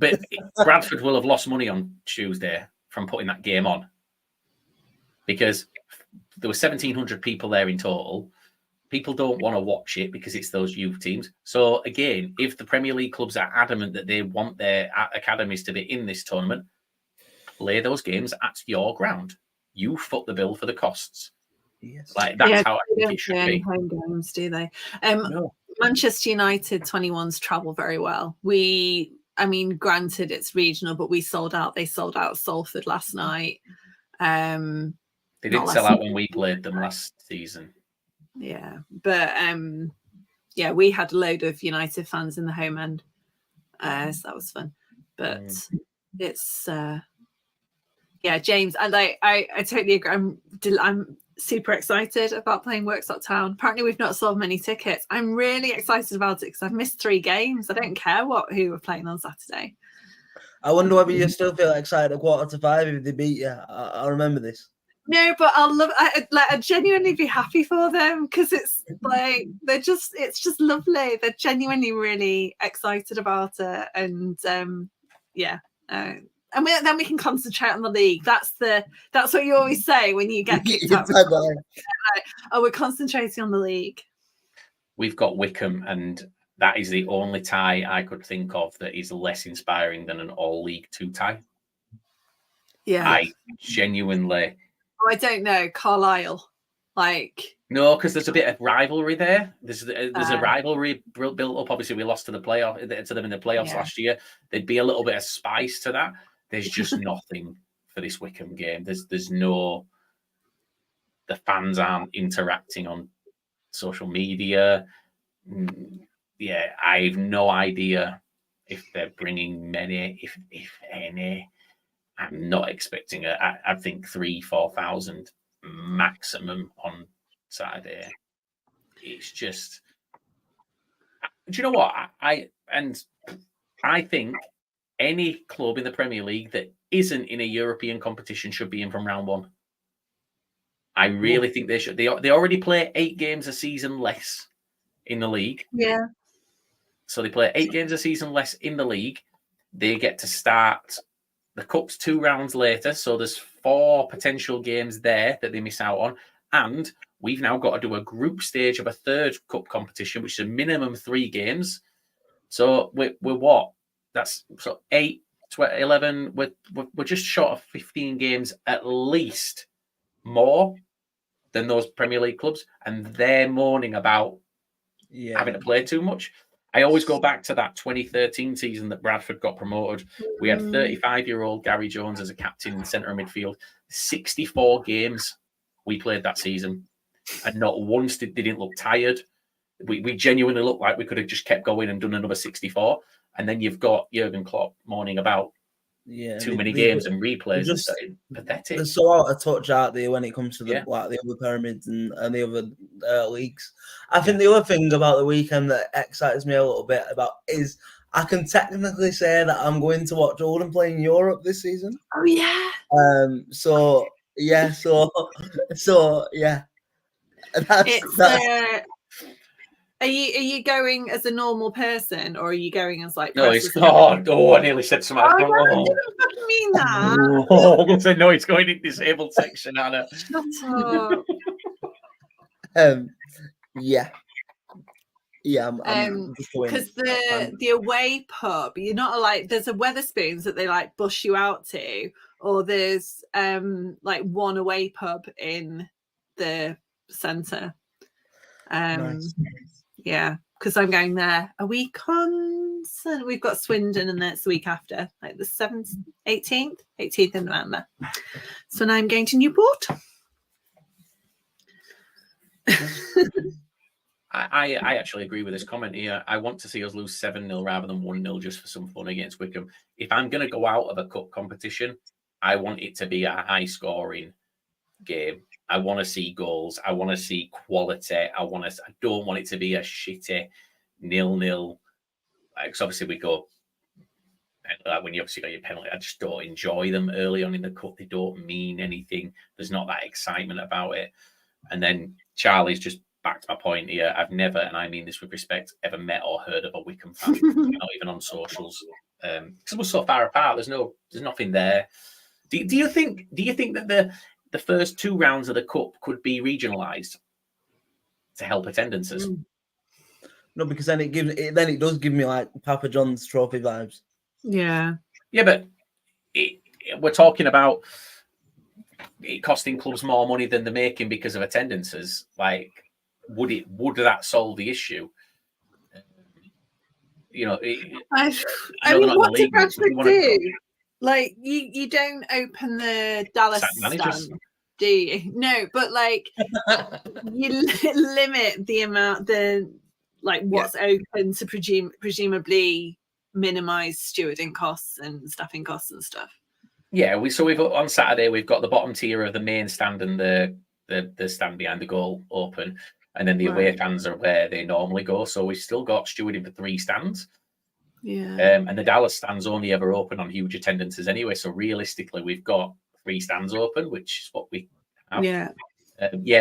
Bradford will have lost money on Tuesday from putting that game on, because there were 1,700 people there in total. People don't want to watch it because it's those youth teams. So again, if the Premier League clubs are adamant that they want their academies to be in this tournament, play those games at your ground. You foot the bill for the costs. Yes. Like that's how I think it should be. Home games, do they? No. Manchester United 21s travel very well. I mean, granted it's regional, but we sold out. They sold out Salford last night. They didn't sell out when we played them last season. Yeah, but yeah, we had a load of United fans in the home end, so that was fun. But it's yeah, James, and I totally agree. I'm super excited about playing Worksop Town. Apparently, we've not sold many tickets. I'm really excited about it because I've missed 3 games. I don't care who we're playing on Saturday. I wonder whether you still feel excited at 4:45 if they beat you. I remember this. No, but I'd genuinely be happy for them because it's like it's just lovely. They're genuinely really excited about it, and yeah, and then we can concentrate on the league. That's what you always say when you get kicked out. Oh, we're concentrating on the league. We've got Wickham, and that is the only tie I could think of that is less inspiring than an all League 2 tie. Yeah, I genuinely. I don't know, Carlisle. No, because there's a bit of rivalry there. There's a rivalry built up. Obviously, we lost to them in the playoffs last year. There'd be a little bit of spice to that. There's just nothing for this Wickham game. There's no. The fans aren't interacting on social media. Yeah, I've no idea if they're bringing many, if any. I'm not expecting I think 3,000-4,000 maximum on Saturday. It's just, do you know what? I think any club in the Premier League that isn't in a European competition should be in from round 1. I really think they should. They already play 8 games a season less in the league. Yeah. So they play 8 games a season less in the league. They get to start the Cup's 2 rounds later. So there's 4 potential games there that they miss out on. And we've now got to do a group stage of a 3rd Cup competition, which is a minimum 3 games. So we're what? That's so 8, 12, 11. We're just short of 15 games at least more than those Premier League clubs. And they're moaning about having to play too much. I always go back to that 2013 season that Bradford got promoted. We had 35-year-old Gary Jones as a captain in centre midfield. 64 games we played that season, and not once they didn't look tired. We genuinely looked like we could have just kept going and done another 64. And then you've got Jurgen Klopp moaning about too many games and replays. Just pathetic. They're so out of touch, aren't they, when it comes to the other pyramids and the other leagues. I think the other thing about the weekend that excites me a little bit about is I can technically say that I'm going to watch Oldham play in Europe this season. Oh yeah. So yeah. That's Are you going as a normal person, or are you going as like? No, it's not. Oh, I nearly said something. I didn't fucking mean that. Oh, I'm going to say no. It's going in disabled section, Anna. Shut up. Yeah. I'm because the away pub, you're not like there's a Wetherspoons that they like bus you out to, or there's like one away pub in the centre. Nice. Yeah, because I'm going there a week on. So we've got Swindon, and that's the week after, like the 7th, 18th of November. So now I'm going to Newport. I actually agree with this comment here. I want to see us lose 7-0 rather than 1-0 just for some fun against Wickham. If I'm going to go out of a cup competition, I want it to be a high-scoring game. I want to see goals. I want to see quality. I don't want it to be a shitty 0-0. Because obviously we go when you obviously got your penalty. I just don't enjoy them early on in the cup. They don't mean anything. There's not that excitement about it. And then Charlie's just back to my point here. I've never, and I mean this with respect, ever met or heard of a Wickham fan, not even on socials, because we're so far apart. There's nothing there. Do you think that the first 2 rounds of the cup could be regionalised to help attendances? No, because then it does give me like Papa John's trophy vibes. Yeah, but we're talking about it costing clubs more money than they're making because of attendances. Like, would that solve the issue? you know, I know mean, they're not in what the did league, mate, so if Bradford you wanna go- do? Like, you don't open the Dallas Sack managers. stand, do you? No, but like you limit the amount, what's open to presumably minimize stewarding costs and staffing costs and stuff. Yeah, we've on Saturday we've got the bottom tier of the main stand and the stand behind the goal open, and then the away Right. fans are where they normally go. So we've still got stewarding for 3 stands. Yeah. And the Dallas stand's only ever open on huge attendances anyway. So realistically, we've got 3 stands open, which is what we have. Yeah.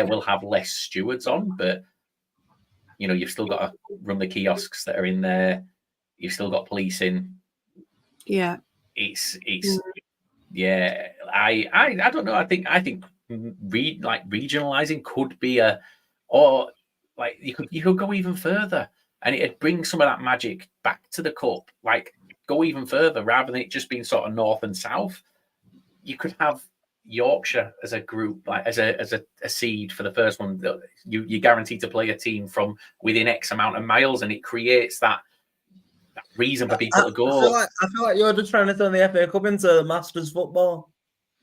We'll have less stewards on, but you know, you've still got to run the kiosks that are in there. You've still got policing. Yeah. It's yeah. I don't know. I think regionalizing could be or like you could go even further, and it'd bring some of that magic back to the cup. Like go even further rather than it just being sort of north and south. You could have Yorkshire as a group, like as a seed for the first one. You're guaranteed to play a team from within X amount of miles, and it creates that reason for people to go. I feel like you're just trying to turn the FA Cup into Masters football.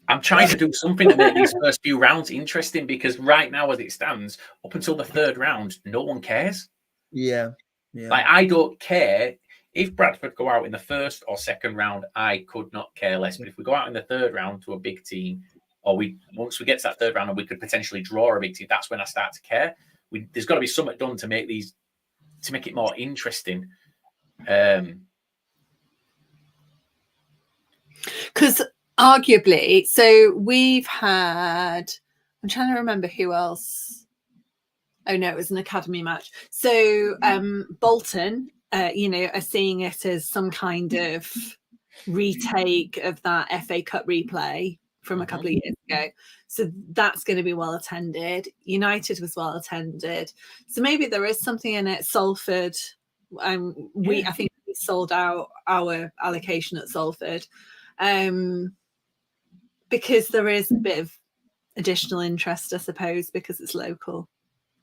I'm trying to do something to make these first few rounds interesting, because right now, as it stands, up until the 3rd round, no one cares. Yeah. Like I don't care if Bradford go out in the 1st or 2nd round. I could not care less. But if we go out in the 3rd round to a big team, or once we get to that 3rd round and we could potentially draw a big team, that's when I start to care. There's got to be something done to make it more interesting. Because arguably, so we've had, I'm trying to remember who else. Oh no, it was an academy match. So Bolton, are seeing it as some kind of retake of that FA Cup replay from a couple of years ago. So that's going to be well attended. United was well attended. So maybe there is something in it. Salford, I think we sold out our allocation at Salford. Because there is a bit of additional interest, I suppose, because it's local.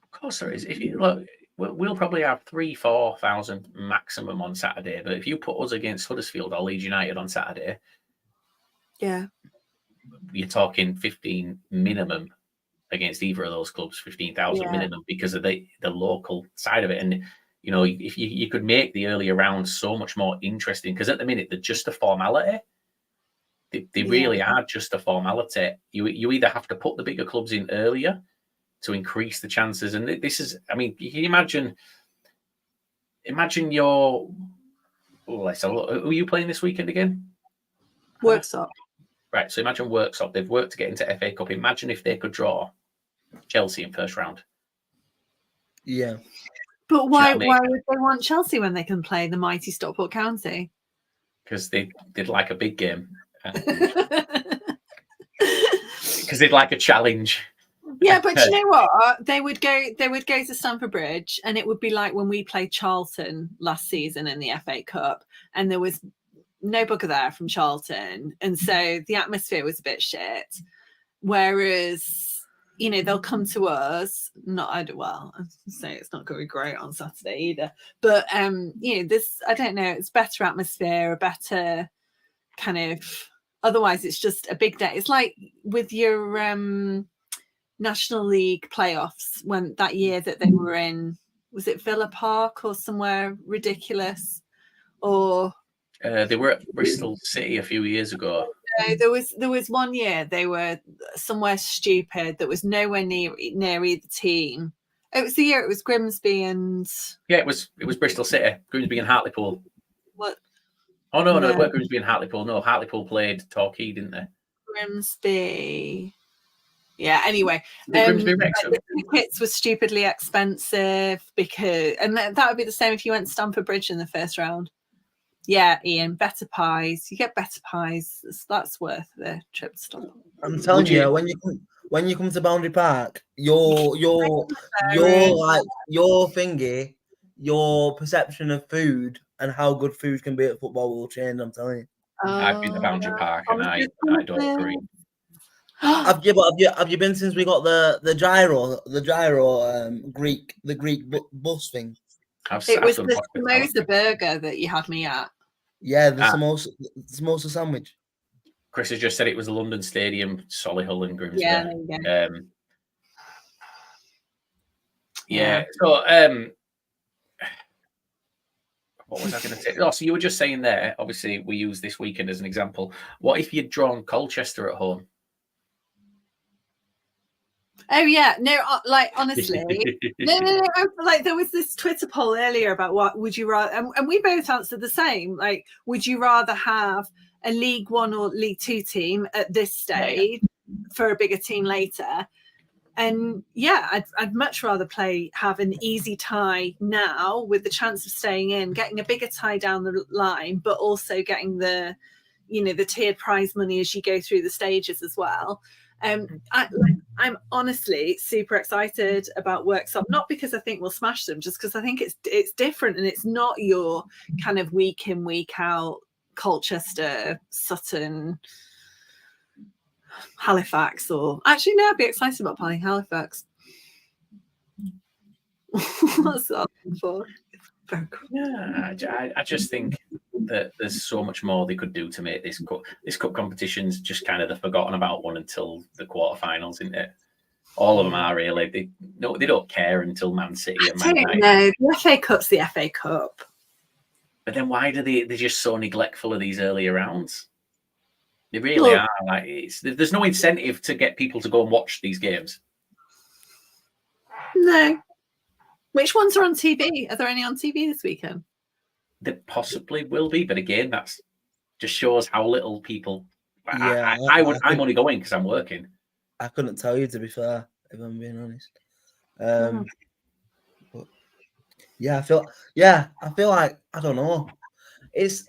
Of course there is. If you look, we'll probably have 3,000-4,000 maximum on Saturday. But if you put us against Huddersfield or Leeds United on Saturday, yeah, you're talking 15 minimum against either of those clubs, 15,000 minimum, because of the local side of it. And you know, if you could make the earlier rounds so much more interesting, because at the minute they're just a formality. They really are just a formality. You either have to put the bigger clubs in earlier to increase the chances, and this is, I mean, you can imagine your. Let's have a look. Who are you playing this weekend again? Worksop. Right, so imagine Worksop. They've worked to get into FA Cup. Imagine if they could draw Chelsea in 1st round. Yeah. But why would they want Chelsea when they can play the mighty Stockport County? Because they'd like a big game. Because they'd like a challenge. Yeah, but you know what? They would go to Stamford Bridge, and it would be like when we played Charlton last season in the FA Cup, and there was no bugger there from Charlton, and so the atmosphere was a bit shit. Whereas, they'll come to us. I'd say it's not going to be great on Saturday either. But this, I don't know, it's better atmosphere, a better kind of. Otherwise, it's just a big day. It's like with your National League playoffs when that year that they were in, was it Villa Park or somewhere ridiculous? Or they were at Bristol City a few years ago. There was one year they were somewhere stupid that was nowhere near either team. It was the year it was Grimsby and it was Bristol City, Grimsby and Hartlepool. What? Oh no, it weren't Grimsby and Hartlepool. No, Hartlepool played Torquay, didn't they? Grimsby. Yeah. Anyway, the tickets were stupidly expensive and that would be the same if you went to Stamford Bridge in the 1st round. Yeah, Ian, better pies. You get better pies. That's worth the trip to Stockport. I'm telling you, when you come to Boundary Park, your perception of food and how good food can be at football will change. I'm telling you. I've been to Boundary Park, and I don't agree. Have you been since we got the gyro Greek bus thing? It was done the watch with samosa burger that you had me at. Yeah, the samosa sandwich. Chris has just said it was the London Stadium, Solihull and Grimsby. Yeah, there you go. Yeah. So, what was I going to say? Oh, so you were just saying there, obviously, we use this weekend as an example. What if you'd drawn Colchester at home? Oh yeah, no, like honestly, no. Like there was this Twitter poll earlier about what would you rather, and we both answered the same. Like, would you rather have a League One or League Two team at this stage for a bigger team later? And yeah, I'd much rather have an easy tie now with the chance of staying in, getting a bigger tie down the line, but also getting the tiered prize money as you go through the stages as well. I'm honestly super excited about Worksop, not because I think we'll smash them, just because I think it's different and it's not your kind of week in, week out Colchester, Sutton, Halifax, or actually no, I'd be excited about playing Halifax. What's that for? Yeah, I just think that there's so much more they could do to make this cup competition's just kind of the forgotten about one until the quarterfinals, isn't it? All of them are really. They don't care until Man City and Man United. No, the FA Cup's the FA Cup. But then why do they're just so neglectful of these earlier rounds? They really are. Like there's no incentive to get people to go and watch these games. No. Which ones are on TV? Are there any on TV this weekend? There possibly will be, but again, that's just shows how little people. Yeah, I'm only going because I'm working. I couldn't tell you, to be fair, if I'm being honest. But yeah, I feel like I don't know. It's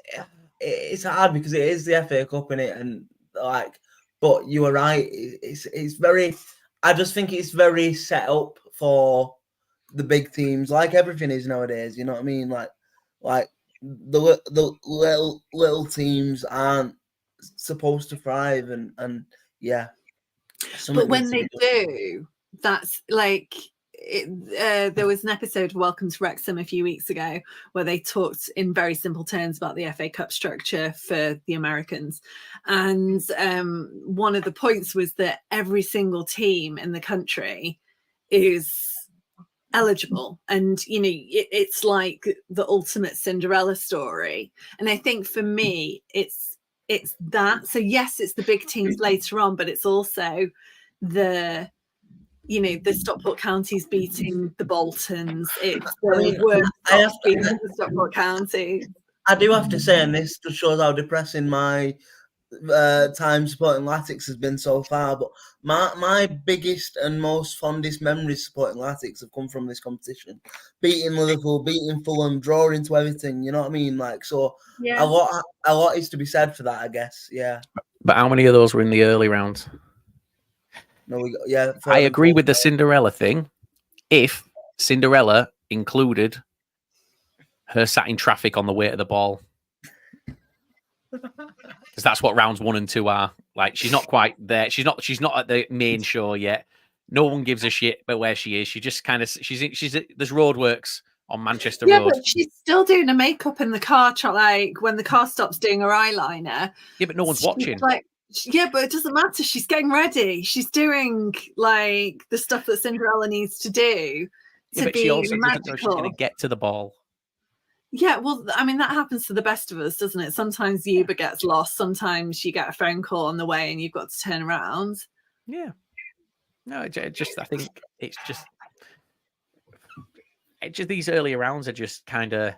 hard because it is the FA Cup in it, and like, but you were right. It's very. I just think it's very set up for the big teams, like everything is nowadays. You know what I mean? Like the little teams aren't supposed to thrive, and yeah. But when they do, that's like there was an episode of Welcome to Wrexham a few weeks ago where they talked in very simple terms about the FA Cup structure for the Americans, and one of the points was that every single team in the country is eligible, and it's like the ultimate Cinderella story. And I think for me it's that. So yes, it's the big teams later on, but it's also the Stockport counties beating the Boltons. It's beating the Stockport County. I do have to say, and this just shows how depressing my time supporting Latics has been so far, but my biggest and most fondest memories supporting Latics have come from this competition. Beating Liverpool, beating Fulham, drawing to everything, you know what I mean? Like, so yeah. a lot is to be said for that, I guess. Yeah. But how many of those were in the early rounds? No, I agree with the Cinderella thing. If Cinderella included her sat in traffic on the way to the ball. Because that's what rounds 1 and 2 are. Like, she's not quite there. She's not at the main show yet. No one gives a shit about where she is. She just kind of there's roadworks on Manchester Road. But she's still doing her makeup in the car, like when the car stops doing her eyeliner. Yeah, but no one's watching. Like, yeah, but it doesn't matter. She's getting ready. She's doing like the stuff that Cinderella needs to do to be she also magical. doesn't know she's going to get to the ball. Yeah, well, I mean, that happens to the best of us, doesn't it? Sometimes the Uber gets lost. Sometimes you get a phone call on the way and you've got to turn around. Yeah. No, I think it's just these earlier rounds are just kind of,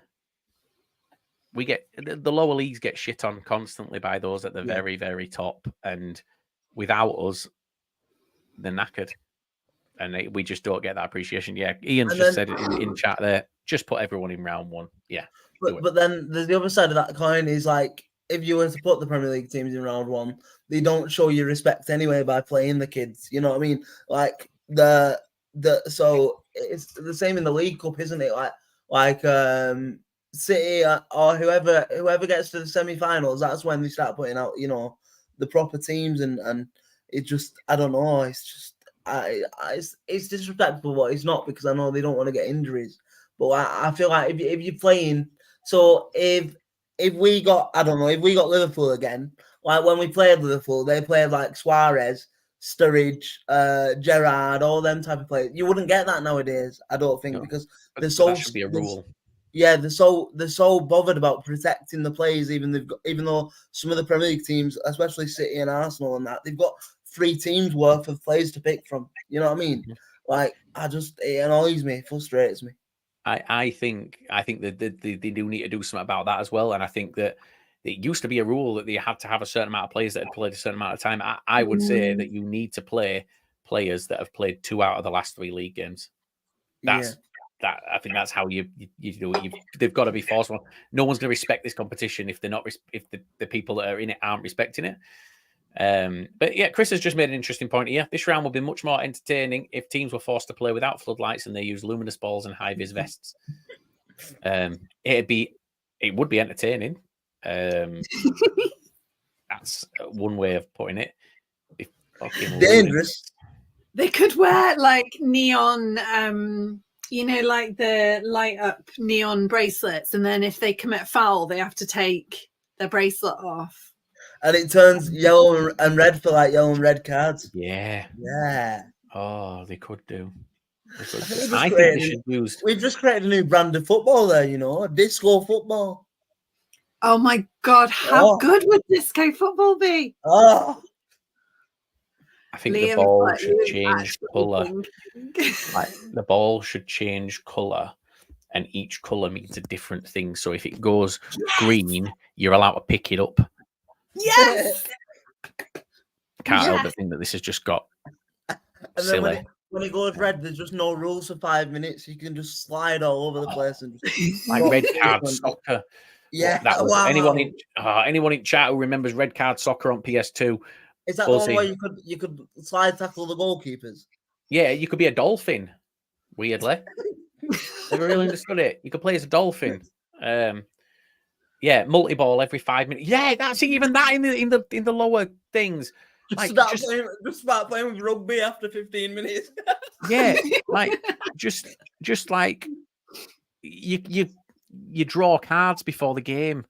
we get, the lower leagues get shit on constantly by those at the very, very top. And without us, they're knackered. And we just don't get that appreciation. Yeah, Ian's just said it in chat there. Just put everyone in round 1. Yeah. But then there's the other side of that coin is like, if you were to put the Premier League teams in round 1, they don't show you respect anyway by playing the kids. You know what I mean? Like so it's the same in the League Cup, isn't it? Like City or whoever gets to the semi-finals, that's when they start putting out, the proper teams, and it just, I don't know. It's just it's disrespectful, but it's not, because I know they don't want to get injuries. But I feel like if you're playing, so if we got, I don't know, if we got Liverpool again, like when we played Liverpool, they played like Suarez, Sturridge, Gerrard, all them type of players. You wouldn't get that nowadays, I don't think, No. because But they're so. that should be a rule. Yeah, they're so bothered about protecting the players. Even though some of the Premier League teams, especially City and Arsenal, and that they've got 3 teams worth of players to pick from. You know what I mean? Like, it annoys me, frustrates me. I think that they do need to do something about that as well. And I think that it used to be a rule that you had to have a certain amount of players that had played a certain amount of time. I would say that you need to play players that have played 2 out of the last 3 league games. That I think that's how you do it. They've got to be forceful. No one's going to respect this competition if they're not if the people that are in it aren't respecting it. But yeah, Chris has just made an interesting point here. This round will be much more entertaining if teams were forced to play without floodlights and they use luminous balls and high vis vests. It would be entertaining. That's one way of putting it. Dangerous. They could wear like neon, like the light up neon bracelets, and then if they commit foul, they have to take their bracelet off. And it turns yellow and red for like yellow and red cards. Yeah. Oh, they could do. I think they should use. We've just created a new brand of football there, disco football. Oh my God, how good would disco football be? Oh. I think the ball should change colour. Like, the ball should change colour, and each colour means a different thing. So if it goes green, you're allowed to pick it up. Yes. I can't help but think that this has just got silly. When it goes red, there's just no rules for 5 minutes. You can just slide all over the place and just like red card soccer. Yeah, that was, anyone in chat who remembers red card soccer on PS2. Is that the one where you could slide tackle the goalkeepers? Yeah, you could be a dolphin. Weirdly, never really understood it. You could play as a dolphin. Yeah, multi-ball every 5 minutes. Yeah, that's even that in the lower things. Just start playing with rugby after 15 minutes. Yeah, like just like you draw cards before the game,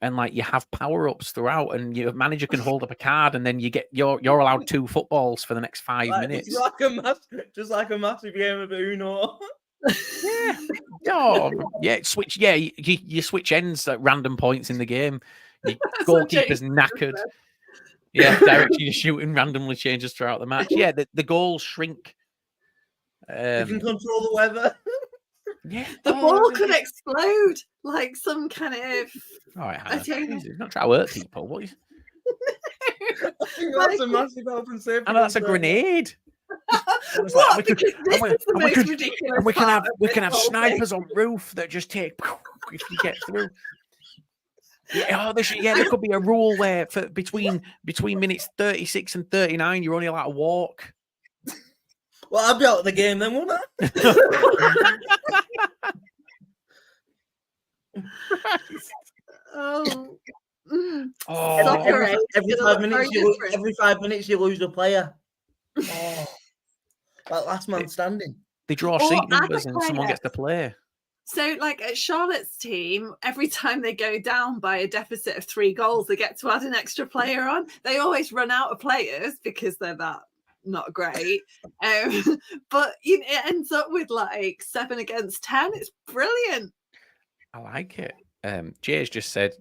and like you have power-ups throughout, and your manager can hold up a card, and then you're allowed 2 footballs for the next 5 minutes. Just like a massive game of Uno. Yeah. Oh, yeah. Switch. Yeah, you switch ends at random points in the game. Your goalkeeper's knackered. Yeah, direction you're shooting randomly changes throughout the match. Yeah, the goals shrink. You can control the weather. Yeah, the ball could explode like some kind of. All right, Hannah, not trying to hurt people. What? I think that's a massive health and safety. And that's a grenade. What? We can have snipers on roof that just take if you get through. Yeah, there could be a rule where for between minutes 36 and 39, you're only allowed to walk. Well, I'll be out of the game then, won't I? Every 5 minutes you lose a player. Oh, like last man standing. They draw seat numbers and someone gets to play. So, like at Charlotte's team, every time they go down by a deficit of 3 goals, they get to add an extra player on. They always run out of players because they're that not great. But it ends up with like 7 against 10. It's brilliant. I like it. Jay's just said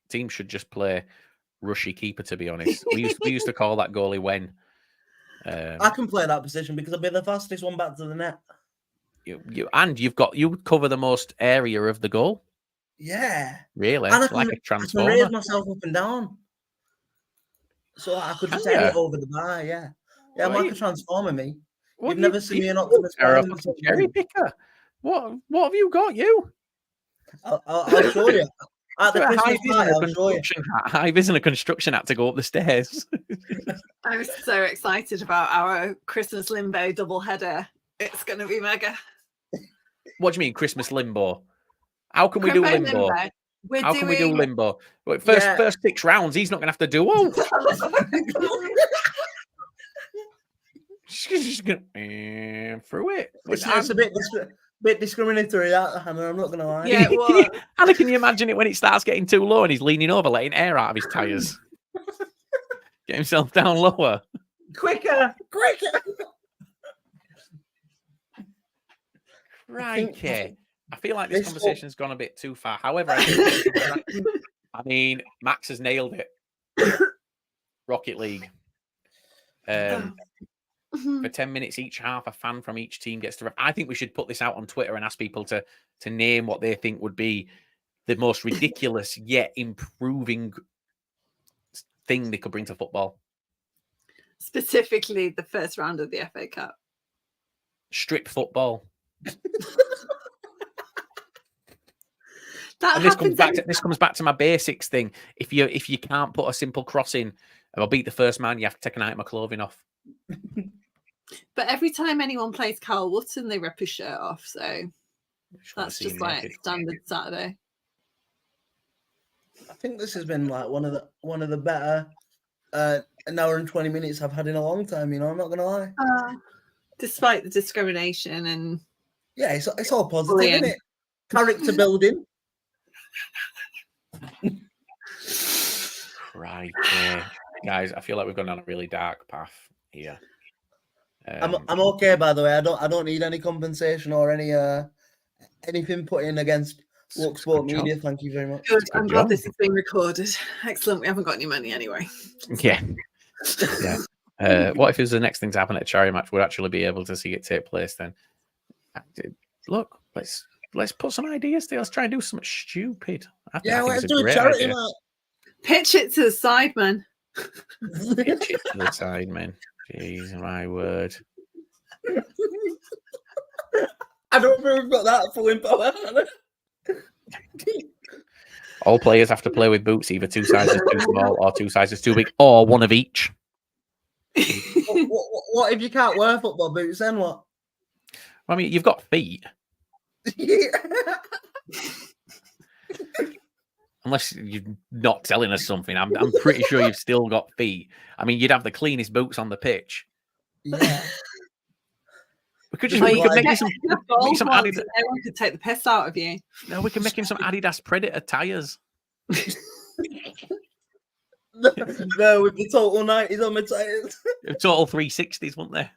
teams should just play rushy keeper. To be honest, we used to call that goalie when. I can play that position because I'll be the fastest one back to the net. You cover the most area of the goal. Yeah, really, and like a transformer. I can raise myself up and down, so I could just hit it over the bar. Yeah, I'm like a transformer. Me, you've never seen me an Optimus Prime. Cherry picker. What have you got? You? I'll show you. At the Christmas party, I'll show you. Hive isn't a construction hat to go up the stairs. I'm so excited about our Christmas Limbo double header. It's going to be mega. What do you mean Christmas Limbo? How can we do Limbo? How can we do Limbo? First 6 rounds, he's not going to have to do all. She's just going through it. It's a bit. Bit discriminatory, that, Hannah, I'm not going to lie. Yeah, it was. Anna, can you imagine it when it starts getting too low and he's leaning over, letting air out of his tyres? Get himself down lower. Quicker. Right, I feel like this conversation's gone a bit too far. However, I mean, Max has nailed it. Rocket League. For 10 minutes each half, a fan from each team gets to. I think we should put this out on Twitter and ask people to name what they think would be the most ridiculous yet improving thing they could bring to football. Specifically, the first round of the FA Cup. Strip football. That And this comes back to my basics thing. If you can't put a simple cross in or beat the first man, you have to take an item of clothing off. But every time anyone plays Carl Wootton, they rip his shirt off. So that's just like standard Saturday. I think this has been like one of the better an hour and 20 minutes I've had in a long time. You know, I'm not gonna lie. Despite the discrimination and yeah, it's all positive, isn't it? Character building. Right, guys. I feel like we've gone down a really dark path here. I'm okay, by the way. I don't need any compensation or any anything put in against Look Sport Media. Thank you very much. Good. I'm glad this is being recorded. Excellent. We haven't got any money anyway. Yeah. What if it was the next thing to happen at a charity match? We'd actually be able to see it take place then. Look, let's put some ideas there. Let's try and do something stupid. Let's do a charity match. Pitch it to the side, man. Pitch it to the side, man. Jeez, my word. I don't think we've got that full power. All players have to play with boots, either 2 sizes too small or 2 sizes too big, or one of each. What if you can't wear football boots? Then what? I mean, you've got feet. Unless you're not telling us something, I'm pretty sure you've still got feet. I mean, you'd have the cleanest boots on the pitch. Yeah. We could make him some Adidas. Everyone could take the piss out of you. No, we can make him some Adidas Predator tires. No, with the total 90s on my tires. Total 360s, weren't there?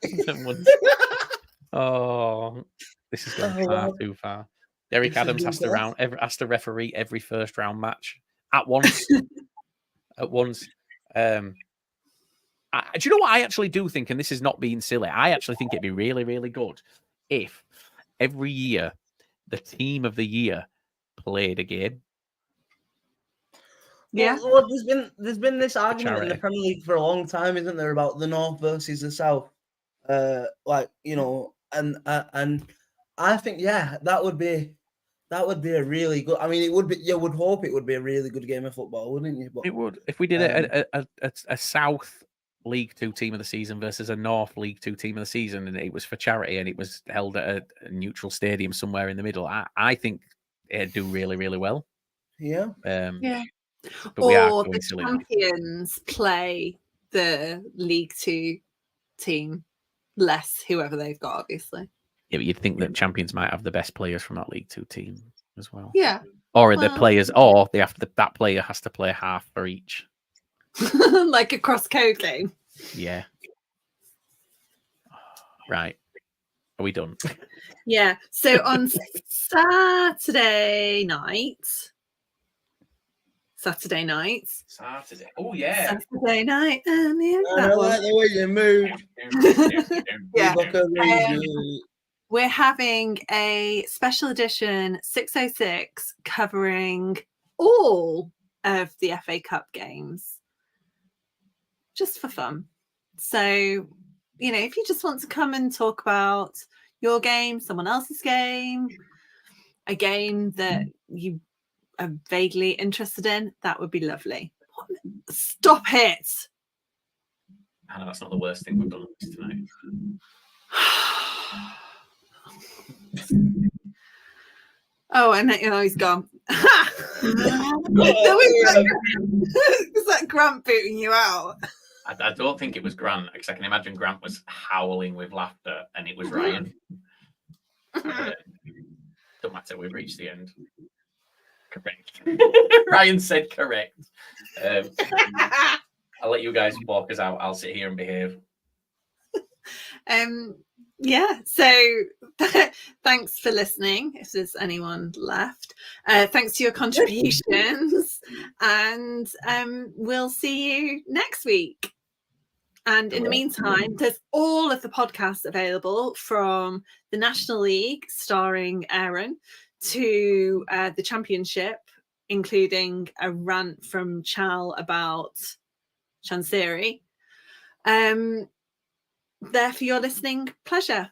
Oh, this is going far too far. Derek Adams has to referee every first round match at once. Do you know what I actually do think? And this is not being silly. I actually think it'd be really, really good if every year the team of the year played a game. Yeah. Well, there's been this argument in the Premier League for a long time, isn't there, about the North versus the South? And I think that would be a really good. I mean, it would be. You would hope it would be a really good game of football, wouldn't you? But, it would if we did a South League 2 team of the season versus a North League 2 team of the season, and it was for charity, and it was held at a neutral stadium somewhere in the middle. I think it'd do really, really well. Yeah. But or the champions play the League 2 team less whoever they've got, obviously. Yeah, but you'd think that champions might have the best players from that League 2 team as well. Yeah. Or the players, or that player has to play half for each. Like a cross-code game. Yeah. Right. Are we done? Yeah. So on Saturday night. Oh, yeah. Saturday night. I like the way you move. Yeah. We're having a special edition 606 covering all of the FA Cup games. Just for fun. So, if you just want to come and talk about your game, someone else's game, a game that you are vaguely interested in, that would be lovely. Stop it. I know that's not the worst thing we've done tonight. Oh, and he's gone. Was that Grant booting you out? I don't think it was Grant, because I can imagine Grant was howling with laughter, and it was Ryan. Don't matter, we've reached the end. Correct. Ryan said correct. I'll let you guys walk us out. I'll sit here and behave. Yeah, so thanks for listening, if there's anyone left. Thanks to your contributions, and we'll see you next week. And in the meantime, there's all of the podcasts available, from the National League starring Aaron to the Championship, including a rant from Chal about Chansiri. There for your listening pleasure.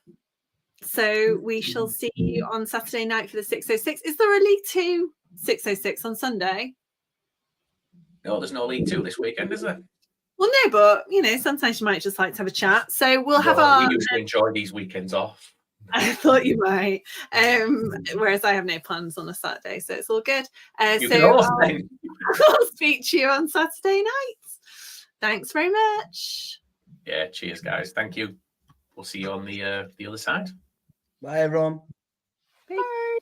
So we shall see you on Saturday night for the 606. Is there a League 2 606 on Sunday? No, there's no League 2 this weekend, is there? Well, no, but sometimes you might just like to have a chat. So we'll have We used to enjoy these weekends off. I thought you might. Whereas I have no plans on a Saturday, so it's all good. I'll speak to you on Saturday night. Thanks very much. Yeah, cheers, guys. Thank you. We'll see you on the other side. Bye, everyone. Bye.